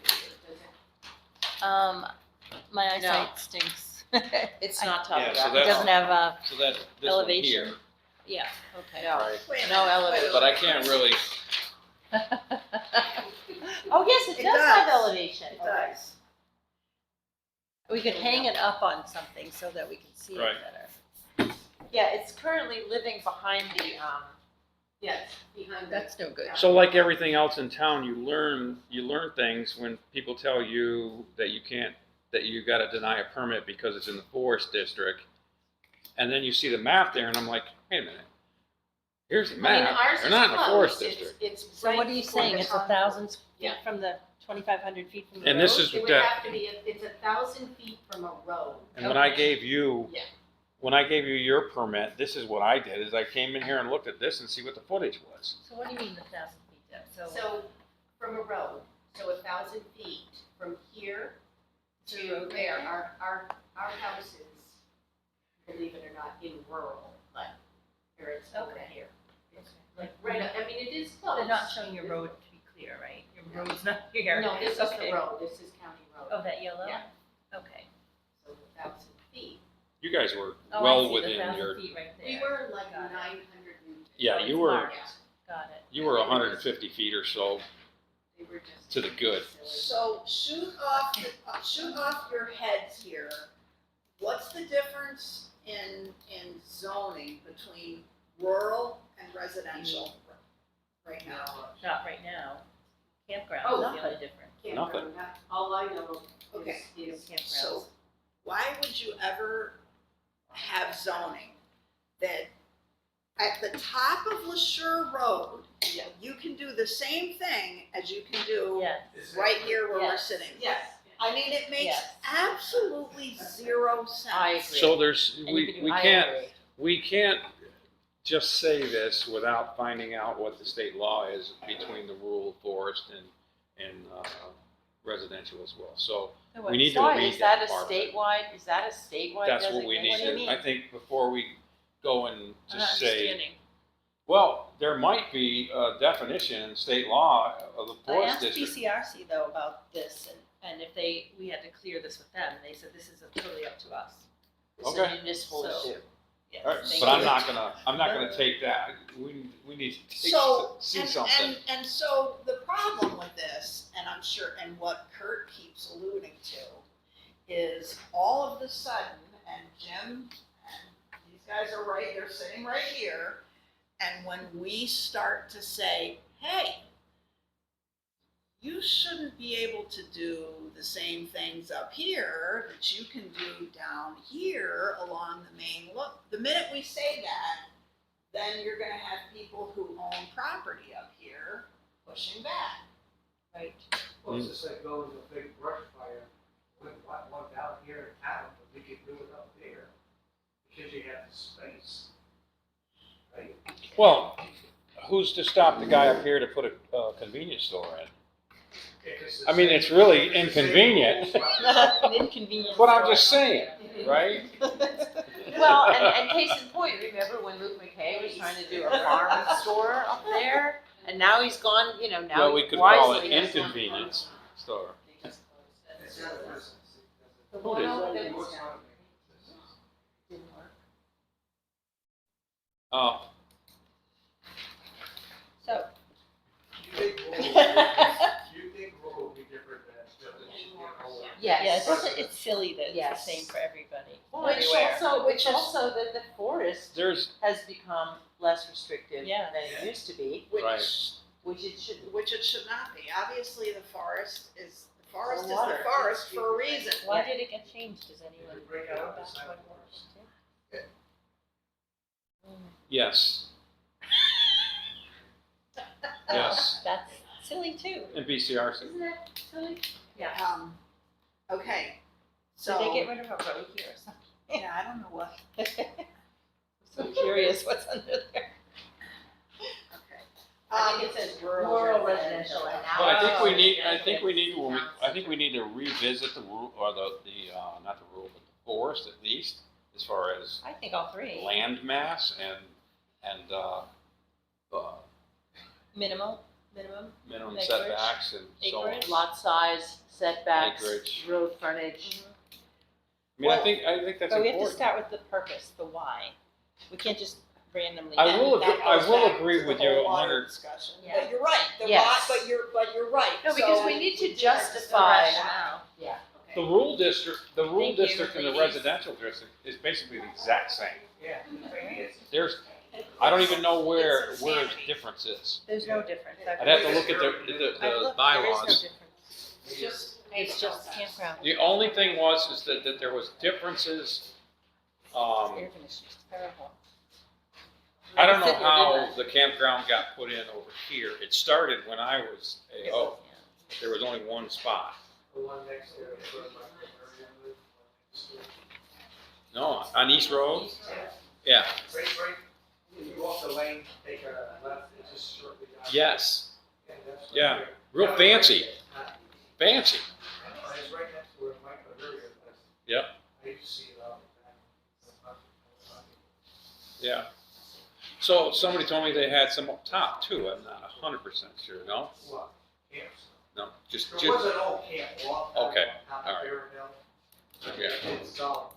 My eyesight stinks. It It's not Yeah, so topographic. that's- doesn't have So that this one elevation. here, yeah, okay. No. right? Wait a No minute, elevator. wait a But I minute. can't really. Oh, yes, it It does have does. elevation. It does. We could hang it up on something so that we can see it Right. better. Yeah, it's currently living behind the, Yes, behind that. That's no good. So like everything else in town, you learn things when people tell you that you can't, that you gotta deny a permit because it's in the forest district. And then you see the map there and I'm like, wait a minute. Here's the I mean, map. ours They're is not in the forest close. district. It's So right what are you before saying? the It's contour. 1,000 feet Yeah. from the 2,500 feet from the And road? this is It would that, have to be, it's 1,000 feet from a road. and when I gave you, Yeah. when I gave you your permit, this is what I did, is I came in here and looked at this and see what the footage was. So what do you mean 1,000 feet, Deb? So from a road, so 1,000 feet from here To to road there, there? our house is, believe it or not, in rural, but here it's over Okay. here. It's like right up, I mean, it is close. They're not showing your road to be clear, right? Your road's not here. No, this is Okay. the road, this is county road. Oh, that yellow? Yeah. Okay. So 1,000 feet. You guys were Oh, I well see the within 1,000 your, feet right there. We were like Got it. 900 and. yeah, you were, Got it. you were 150 feet or so They were just. to the good. So shoot off your heads here. What's the difference in zoning between rural and residential right now? Not right now. Campground Oh, is the nothing. only difference. Campground, all I know Okay. is Campgrounds. So why would you ever have zoning that at the top of LaSure Road, Yeah. you can do the same thing as you can do Yes. right here where we're Yes. sitting? Yes. I mean, it makes Yes. absolutely zero sense. I agree. So there's, And you we can do- I can't, agree. we can't just say this without finding out what the state law is between the rural forest and residential as well. So So we need to Why, read is that a part of it. statewide, is that a statewide That's what we need What do you to, mean? I think before we go and I'm not just say, understanding. well, there might be a definition in state law of the I forest asked district. BCRC though about this and if we had to clear this with them, and they said this is totally up to us. It's Okay. a municipal So- issue. Yes, All right, thank but you. I'm not gonna take that. We need to take, So, see and, something. and so the problem with this, and I'm sure, and what Kurt keeps alluding to, is all of the sudden, and Jim and these guys are right, they're sitting right here, and when we start to say, hey, you shouldn't be able to do the same things up here that you can do down here along the main look. The minute we say that, then you're gonna have people who own property up here pushing back. Right. Well, it's just like going to a big brush fire, with one down here in town, but we could do it up there, because you have the space. Right? Well, who's to stop the guy up here to put a convenience store in? I mean, it's really inconvenient, An inconvenience. but I'm just saying, right? Well, and case in point, remember when Luke McKay was trying to do a farm store up there? And now he's gone, you know, now Well, we could call it wisely has gone- inconvenience store. They just closed it. It's not a business. The Who one did? over there It's was- not a business. didn't work. Oh, So, You think rural will be different than village, you know? Yes. yeah, it's silly that it's Yes. the same for everybody. Which everywhere. which also that the forest there's, has become less restrictive Yeah. than it used to be, Which, Right. which it should. which it should not be. Obviously, the forest is the water. forest for a reason. Why did it get changed? Does anyone If you break know it up, about it's not what worse. it yes, yes, That's silly too. and BCRC. Isn't that silly? Yeah. Okay, So so. they get rid of a road here or something? Yeah, I don't know what, I'm so curious what's under there. okay. I think it says rural residential and now. But I think we Oh, need, it's when we, town I think we need to revisit the rule, or not the rule, but the forest at least, as far as I think all three. land mass and, Minimum. minimum Acreage. setbacks and so on. Acreage. Lot size, setbacks, Acreage. road frontage. I mean, I think that's But we have to important. start with the purpose, the why. We can't just randomly. I will, That I goes will back agree to with the you whole a water hundred. discussion. Yeah. But you're right, Yes. but you're right. No, because So we need to that's justify. Rationale. Yeah. The rural district, Thank you, and the ladies. residential district is basically the exact same. Yeah, it's, There's, I don't even know where It's the insanity. difference is. There's no difference. I'd have to look at the I've looked, there is no bylaws. difference. It's just. It's just campground. The only thing is that there was differences, Air conditioning's terrible. I don't know Sit here, how didn't I? the campground got put in over here. It started when I was AO. There was only one spot. the one next to it, where my area live, next to it. No, on East Road? Yeah, Right, you go off the lane, take a left, it's just shortly down. yes, Yeah, that's right yeah. there. Real Right fancy, there. fancy. It's right next to where Michael Area lives. Yep. I used to see it all the time. Yeah. So somebody told me they had some up top too. I'm not 100% sure. No, What, camps? no, just There was an old camp walk. down Okay, on top of all right. Bear Hill. yeah. It's all,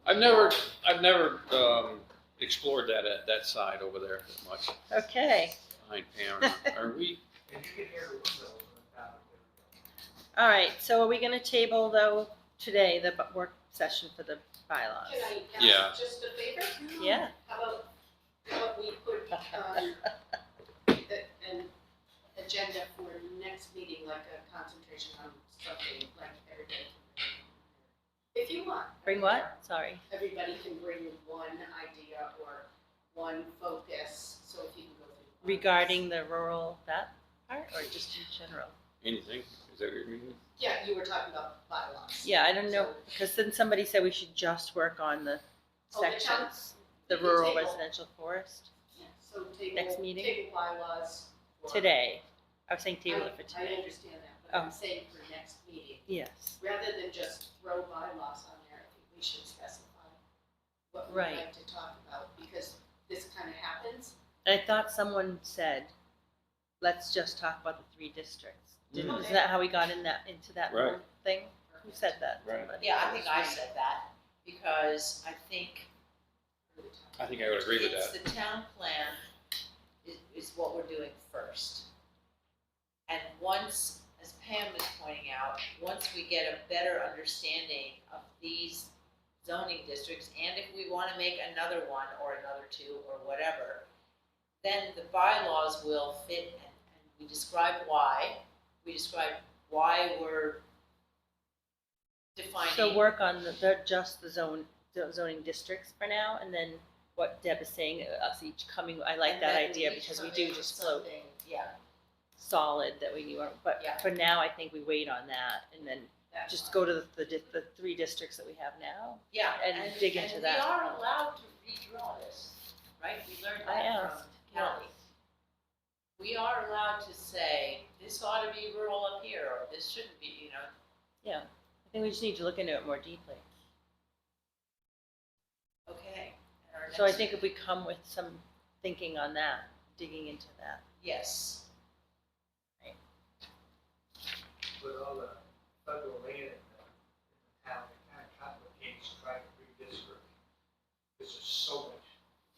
I've never explored that side over there that much. Okay, Behind Pam, are we? and you can hear the windows on the top of Bear Hill. all right, so are we gonna table though today, the work session for the bylaws? Can I Yeah. ask just a favor? Yeah. How about we put, an agenda for next meeting, like a concentration on something, like everybody can bring. If you want. Bring what? Sorry. Everybody can bring one idea or one focus, so if you can go through. Regarding the rural, that part, or just in general? Anything? Is that what you mean? Yeah, you were talking about bylaws. Yeah, I don't know, because then somebody said we should just work on the Oh, the sections, the the rural table. residential forest, Yeah, so table. Next meeting? Table bylaws. for- today. I was saying table it for I today. understand that, but I'm Oh. saying for next meeting, Yes, rather than just throw bylaws on there, I think we should specify what we'd Right. like to talk about, because this kind of happens. I thought someone said, let's just talk about the three districts. Mhm. Isn't that how we got into that Right. little thing? Who said that? Right. Somebody. Yeah, I think I said that, because I think for the time. I think I would agree with It's that. the town plan is what we're doing first. And once, as Pam was pointing out, once we get a better understanding of these zoning districts, and if we wanna make another one or another two or whatever, then the bylaws will fit and we describe why. We describe why we're defining. So work on just the zoning districts for now, and then what Deb is saying, us each coming, I like and that then idea, each because we come do in with just float something, Yeah, solid that we knew, but Yeah. for now, I think we wait on that, and then that's just fine. go to the 3 districts that we have now. Yeah, and dig into that. And we are allowed to redraw this, right? We learned I that asked, from Kelly. We are allowed to say, this ought to be rural up here, or this shouldn't be, you know. Yeah, I think we just need to look into it more deeply. Okay. And our So I next- think if we come with some thinking on that, digging into that. Yes, With all the federal land in the town, it kind of complicates trying to redistrict. This is so much.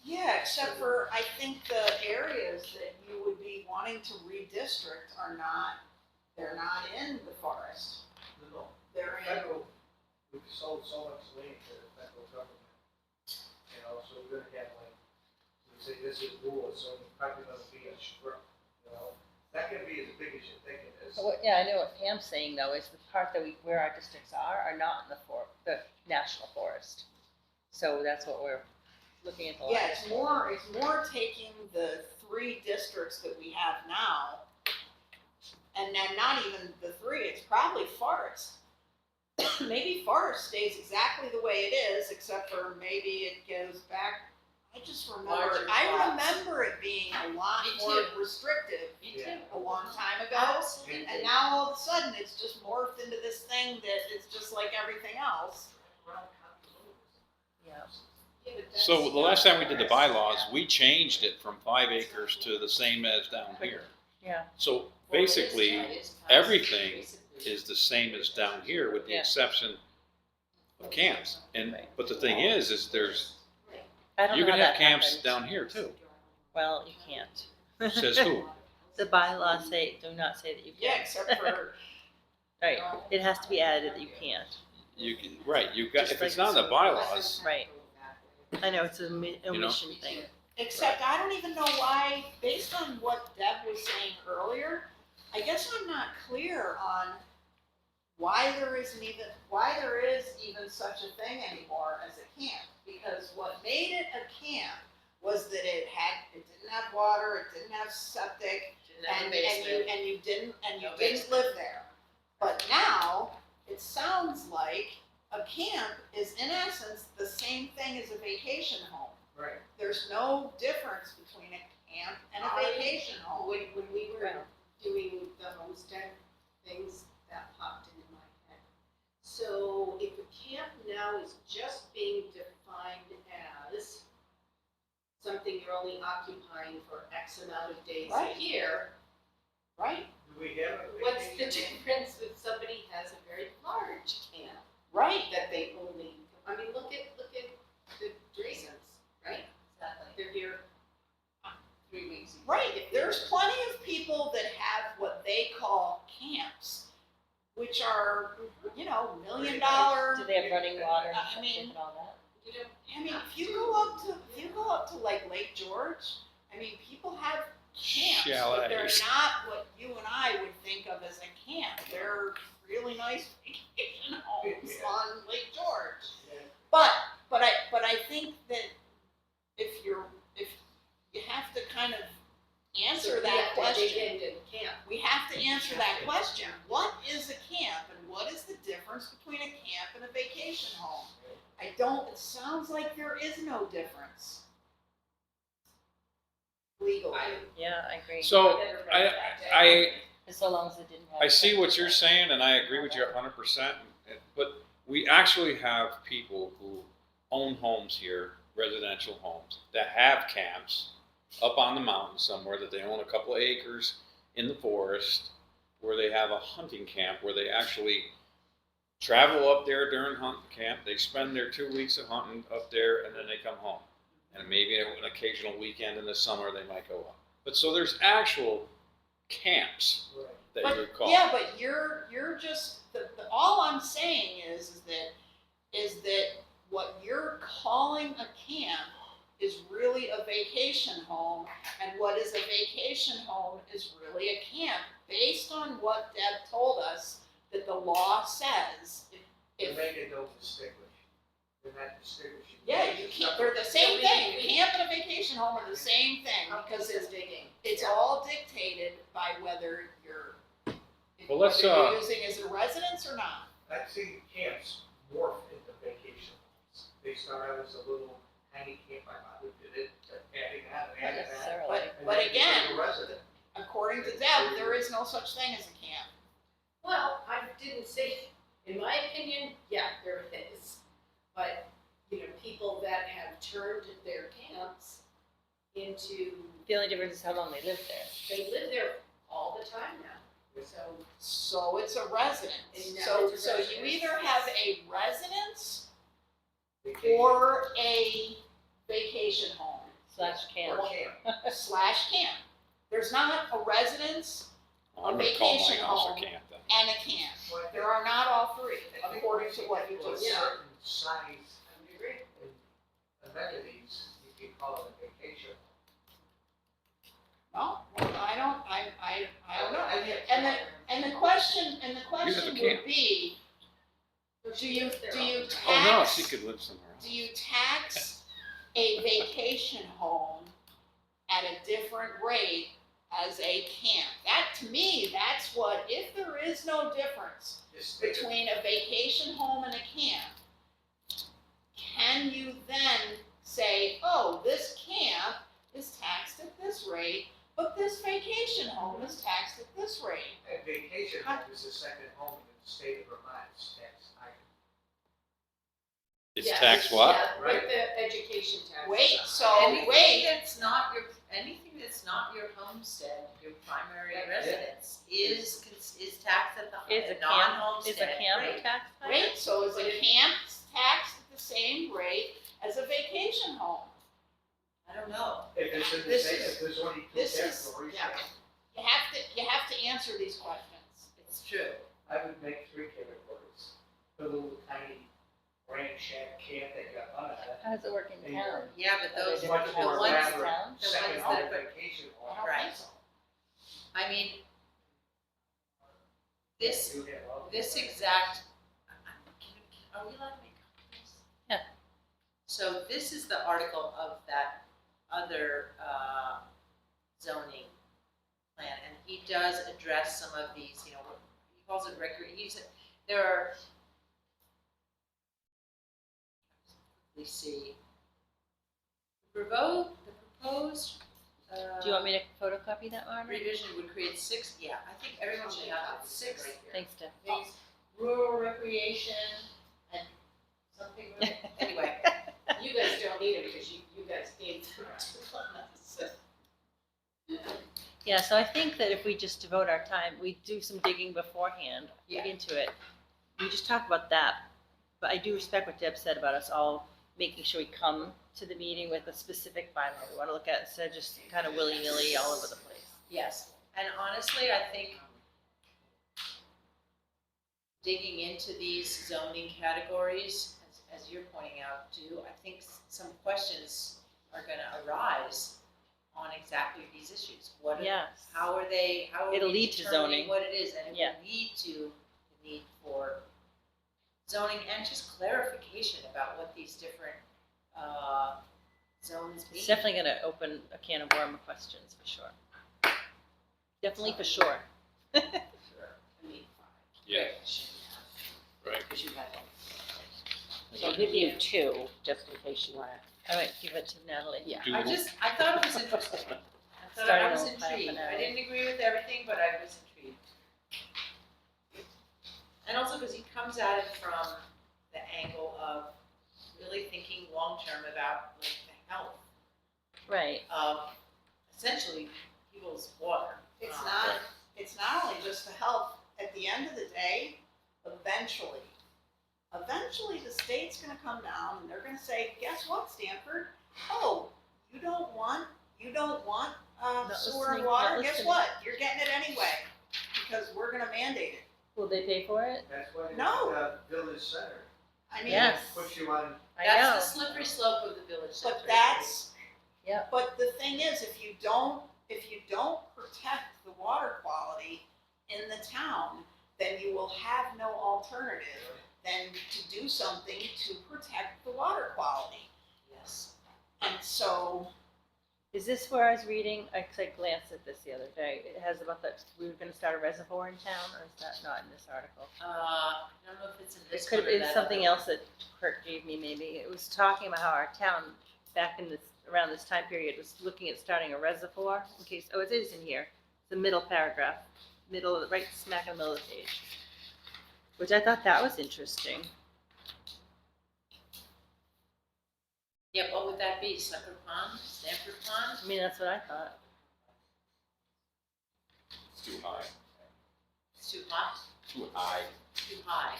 Yeah, except for, I think the areas that you would be wanting to redistrict are not, they're not in the forest. No, They're in, federal, we've sold so much land to the federal government. You know, so we're gonna have like, we say this is rural, so it's probably gonna be a strip, you know? That can be as big as you think it is. Yeah, I know what Pam's saying though, is the part that where our districts are not in the national forest. So that's what we're looking at the yeah, lines it's for. more taking the 3 districts that we have now, and then not even the 3, it's probably forest. Maybe forest stays exactly the way it is, except for maybe it goes back, I just Larger remember plots. it being a lot Me more too. restrictive me Yeah. too. a long time ago. Absolutely. And now all of a sudden, it's just morphed into this thing that is just like everything else. Yeah. Yeah, but that's So the last time we did the forest. bylaws, we changed it from 5 acres to the same as down here. Yeah. So Well, basically, it's everything basically- is the same as down here with the Yeah. exception of camps. And, but the thing is there's, I don't you know can how have that camps happened. down here too. Well, you can't. Says who? The bylaws do not say that you Yeah, can. except for, Right, it has to be added that you can't. You can, right, you've got, Just if it's like not in the bylaws, Right. I know, it's an omission thing. except I don't even know why, based on what Deb was saying earlier, I guess I'm not clear on why there is even such a thing anymore as a camp. Because what made it a camp was that it didn't have water, it didn't have septic, Didn't have a and basement. you didn't No didn't basement. live there. But now, it sounds like a camp is in essence the same thing as a vacation home. Right. There's no difference between a camp and a vacation home. When we were Well. doing the homestead things, that popped into my head. So if a camp now is just being defined as something you're only occupying for X amount of days a Right. year, Right, Do we have a what's the vacation? difference if somebody has a very large camp right. that they only, I mean, look at the Draysons, right? Exactly. They're here 3 weeks. a year. Right, there's plenty of people that have what they call camps, which are, $1 million. Do they have running water and I mean- septic and all that? You don't I mean, have if you go up to like Lake George, I mean, people have camps, but they're Chalets. not what you and I would think of as a camp. They're really nice vacation homes on Lake George. Yeah. But I think that if you have to kind of answer that question. We have to answer that question. What is a camp and what is the difference between a camp and a vacation home? It sounds like there is no difference. Legally. Yeah, I agree. so I So long as it didn't have. I see what you're saying, and I agree with you 100%. But we actually have people who own homes here, residential homes, that have camps up on the mountain somewhere, that they own a couple of acres in the forest, where they have a hunting camp, where they actually travel up there during hunting camp. They spend their 2 weeks of hunting up there, and then they come home. and maybe an occasional weekend in the summer they might go up. But so there's actual camps Right. that But, you're calling. yeah, but you're just, all I'm saying is that what you're calling a camp is really a vacation home, and what is a vacation home is really a camp, based on what Deb told us, that the law says, They if, make it no distinguish. They're not distinguishing. yeah, you can't, they're the same thing, camp and a vacation home are the same thing, because it's all dictated by whether you're, Well, let's, whether you're using as a residence or not. I've seen camps morph into vacation homes, based on, I was a little tiny camp, my mother did it, adding on and adding on. But And then again, became a resident. according to Deb, there is no such thing as a camp. Well, I didn't say, in my opinion, yeah, there is. But, you know, people that have turned their camps into, The only difference is how long they live there. they live there all the time now. So, So it's a residence. And now So, it's a so you residence. either have a residence Vacation or a vacation home Slash camp. or camp. slash camp. There's not a residence I'm gonna call my vacation house home. a camp then. and a camp. There are not all three, according to what you just A said. certain size I would agree. and amenities, you can call it a vacation. No, I don't know. I get And the question You would have a camp. be, do you Oh, no, tax, she could live somewhere else. do you tax a vacation home at a different rate as a camp? That, to me, that's what, if there is no difference Just think of- between a vacation home and a camp, can you then say, oh, this camp is taxed at this rate, but this vacation home is taxed at this rate? a vacation home is the second home in the state of Vermont, it's taxed higher. It's Yes, tax what? yeah, with the education tax. Wait, stuff. so, Anything that's not your homestead, your primary residence, is taxed at the Is a camp, non-homestead is a camp rate. tax higher? wait, so is a camp taxed at the same rate as a vacation home? I don't know. If it's in the This state, is- if there's only two this is- categories, yeah. You have to answer these questions. It's true. I would make three categories. The little tiny ranch shack camp that got on it. How does it work in town? Yeah, but Are those, they the Much different more ones, towns? elaborate Towns? the second ones home that are- vacation I home. don't Right. think so. I mean, this, You have all this the- exact, are we allowed to make copies? Yeah. So this is the article of that other zoning plan, and he does address some of these, you know, he calls it there are, let's see, the proposed, Do you want me to photocopy that, Margaret? revision would create six, yeah, I think everyone should have it, six Thanks, Deb. things, rural recreation and something, anyway. You guys don't need it because you guys gave them to us. Yeah, so I think that if we just devote our time, we do some digging beforehand, dig Yeah. into it. We just talk about that, but I do respect what Deb said about us all making sure we come to the meeting with a specific bylaw we want to look at instead of just kind of willy-nilly all over the place. Yes, and honestly, I think digging into these zoning categories, as you're pointing out too, I think some questions are gonna arise on exactly these issues. What are, Yes. how are they, how are It'll we lead to determining zoning. what it is? And it Yeah. will lead to the need for zoning and just clarification about what these different, zones mean. It's definitely going to open a can of worm of questions for sure. Definitely for sure. Sure. I mean, Yeah, right. because you have them. So I'll give you two, just in case you wanna. All right, give it to Natalie. Yeah. I thought it was interesting. I thought Starting I was with half an intrigued. hour. I didn't agree with everything, but I was intrigued. And also because he comes at it from the angle of really thinking long-term about like the health Right. of essentially people's water. It's not only just the health, at the end of the day, eventually the state's gonna come down and they're gonna say, guess what, Stanford? oh, you don't want Not sewer listening, and water, not guess listening. what? You're getting it anyway, because we're gonna mandate it. Will they pay for it? That's why they No. have village center. I mean, Yes. Puts you on, I know. That's the slippery slope of the village center. but that's, Yep. but the thing is, if you don't protect the water quality in the town, then you will have no alternative than to do something to protect the water quality. Yes. And so, Is this where I was reading, I glanced at this the other day, it has about we were gonna start a reservoir in town, or is that not in this article? I don't know if it's in It this could one have or been that something other one. else that Kurt gave me maybe, it was talking about how our town, back in this, around this time period, was looking at starting a reservoir, in case, oh, it is in here, the middle paragraph, right smack in the middle of the page. Which I thought that was interesting. Yeah, what would that be? Sucker Pond? Stamford Pond? I mean, that's what I thought. It's too high, It's too hot, too high. too high.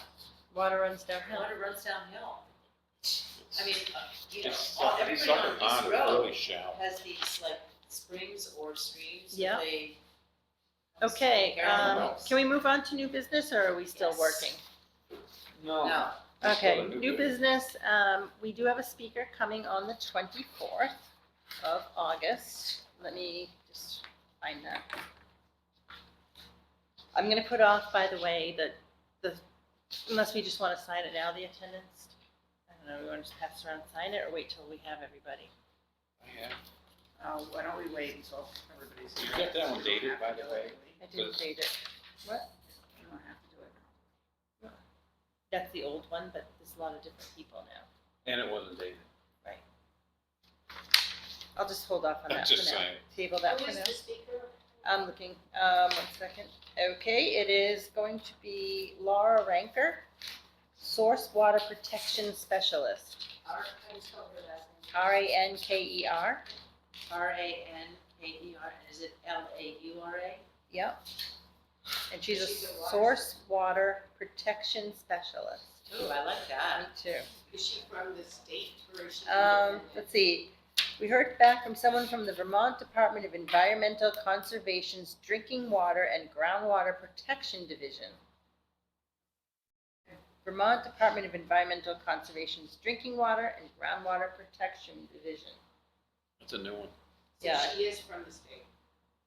Water runs downhill. Water runs downhill. I mean, you know, It's everybody Sucker on Pond this is road really shallow. has these like springs or streams Yeah. that they. Okay, No. can we move on to new business, or are we still Yes. working? No, Okay, Still a new business, we do have a speaker coming on the 24th of August. Let me just find that. I'm gonna put off, by the way, unless we just wanna sign it now, the attendance. I don't know, we wanna just pass around and sign it, or wait till we have everybody? Yeah. why don't we wait until everybody's here? You got that one dated, by the way? I didn't date it. What? You don't have to do it. That's the old one, but there's a lot of different people now. And it wasn't dated. I'll just hold off on I'm that just for now. saying. Table that Who for is now. the speaker? I'm looking, 1 second. Okay, it is going to be Laura Ranker, Source Water Protection Specialist, How do you spell her last name? Ranker. Ranker, is it Laura? Yep. And she's a She's a water Source Water Protection Specialist. Ooh, I like Me that. too. Is she from the state or is she independent? Let's see. We heard back from someone from the Vermont Department of Environmental Conservation's Drinking Water and Groundwater Protection Division. Vermont Department of Environmental Conservation's Drinking Water and Groundwater Protection Division. That's a new one. So Yeah. she is from the state.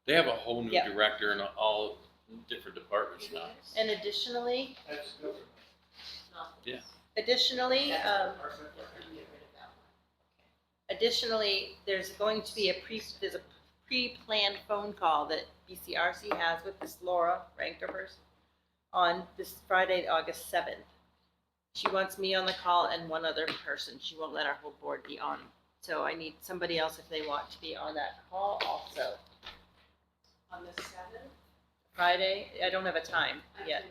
They have a whole new Yep. director in all different departments now. And additionally, that's good. additionally, That's the person that can get rid of that one. additionally, there's going to be there's a pre-planned phone call that BCRC has with this Laura Ranker person on this Friday, August 7th. She wants me on the call and one other person. She won't let our whole board be on. So I need somebody else if they want to be on that call also. On the seventh, Friday, I don't have a time yet.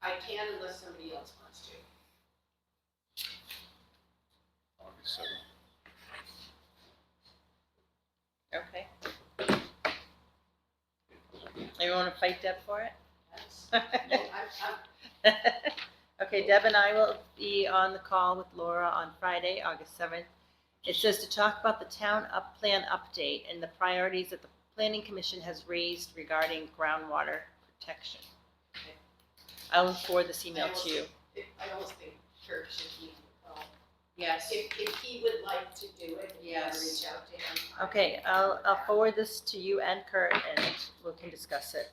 I can unless somebody else wants to. August 7th. Okay. You want to fight Deb for it? I'm Okay, Deb and I will be on the call with Laura on Friday, August 7th. It says to talk about the town plan update and the priorities that the Planning Commission has raised regarding groundwater protection. I will forward this email to you. I almost think Kurt should be, Yes. if he would like to do it, if you want to Yes. reach out to him. Okay, I'll forward this to you and Kurt, and we can discuss it.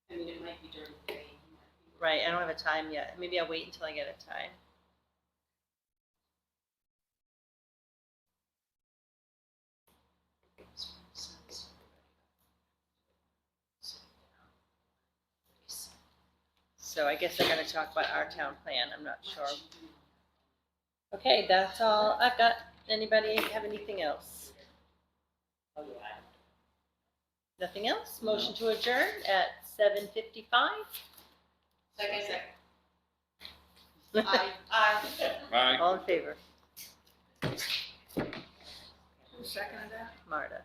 I mean, it might be during the day. he might be- Right, I don't have a time yet. Maybe I'll wait until I get a time. So I guess they're gonna talk about our town plan, I'm not sure. Okay, that's all I've got. Anybody have anything else? Oh, yeah. Nothing else? Motion to adjourn at 7:55? Second. I Bye. All in favor? Who seconded that? Marta.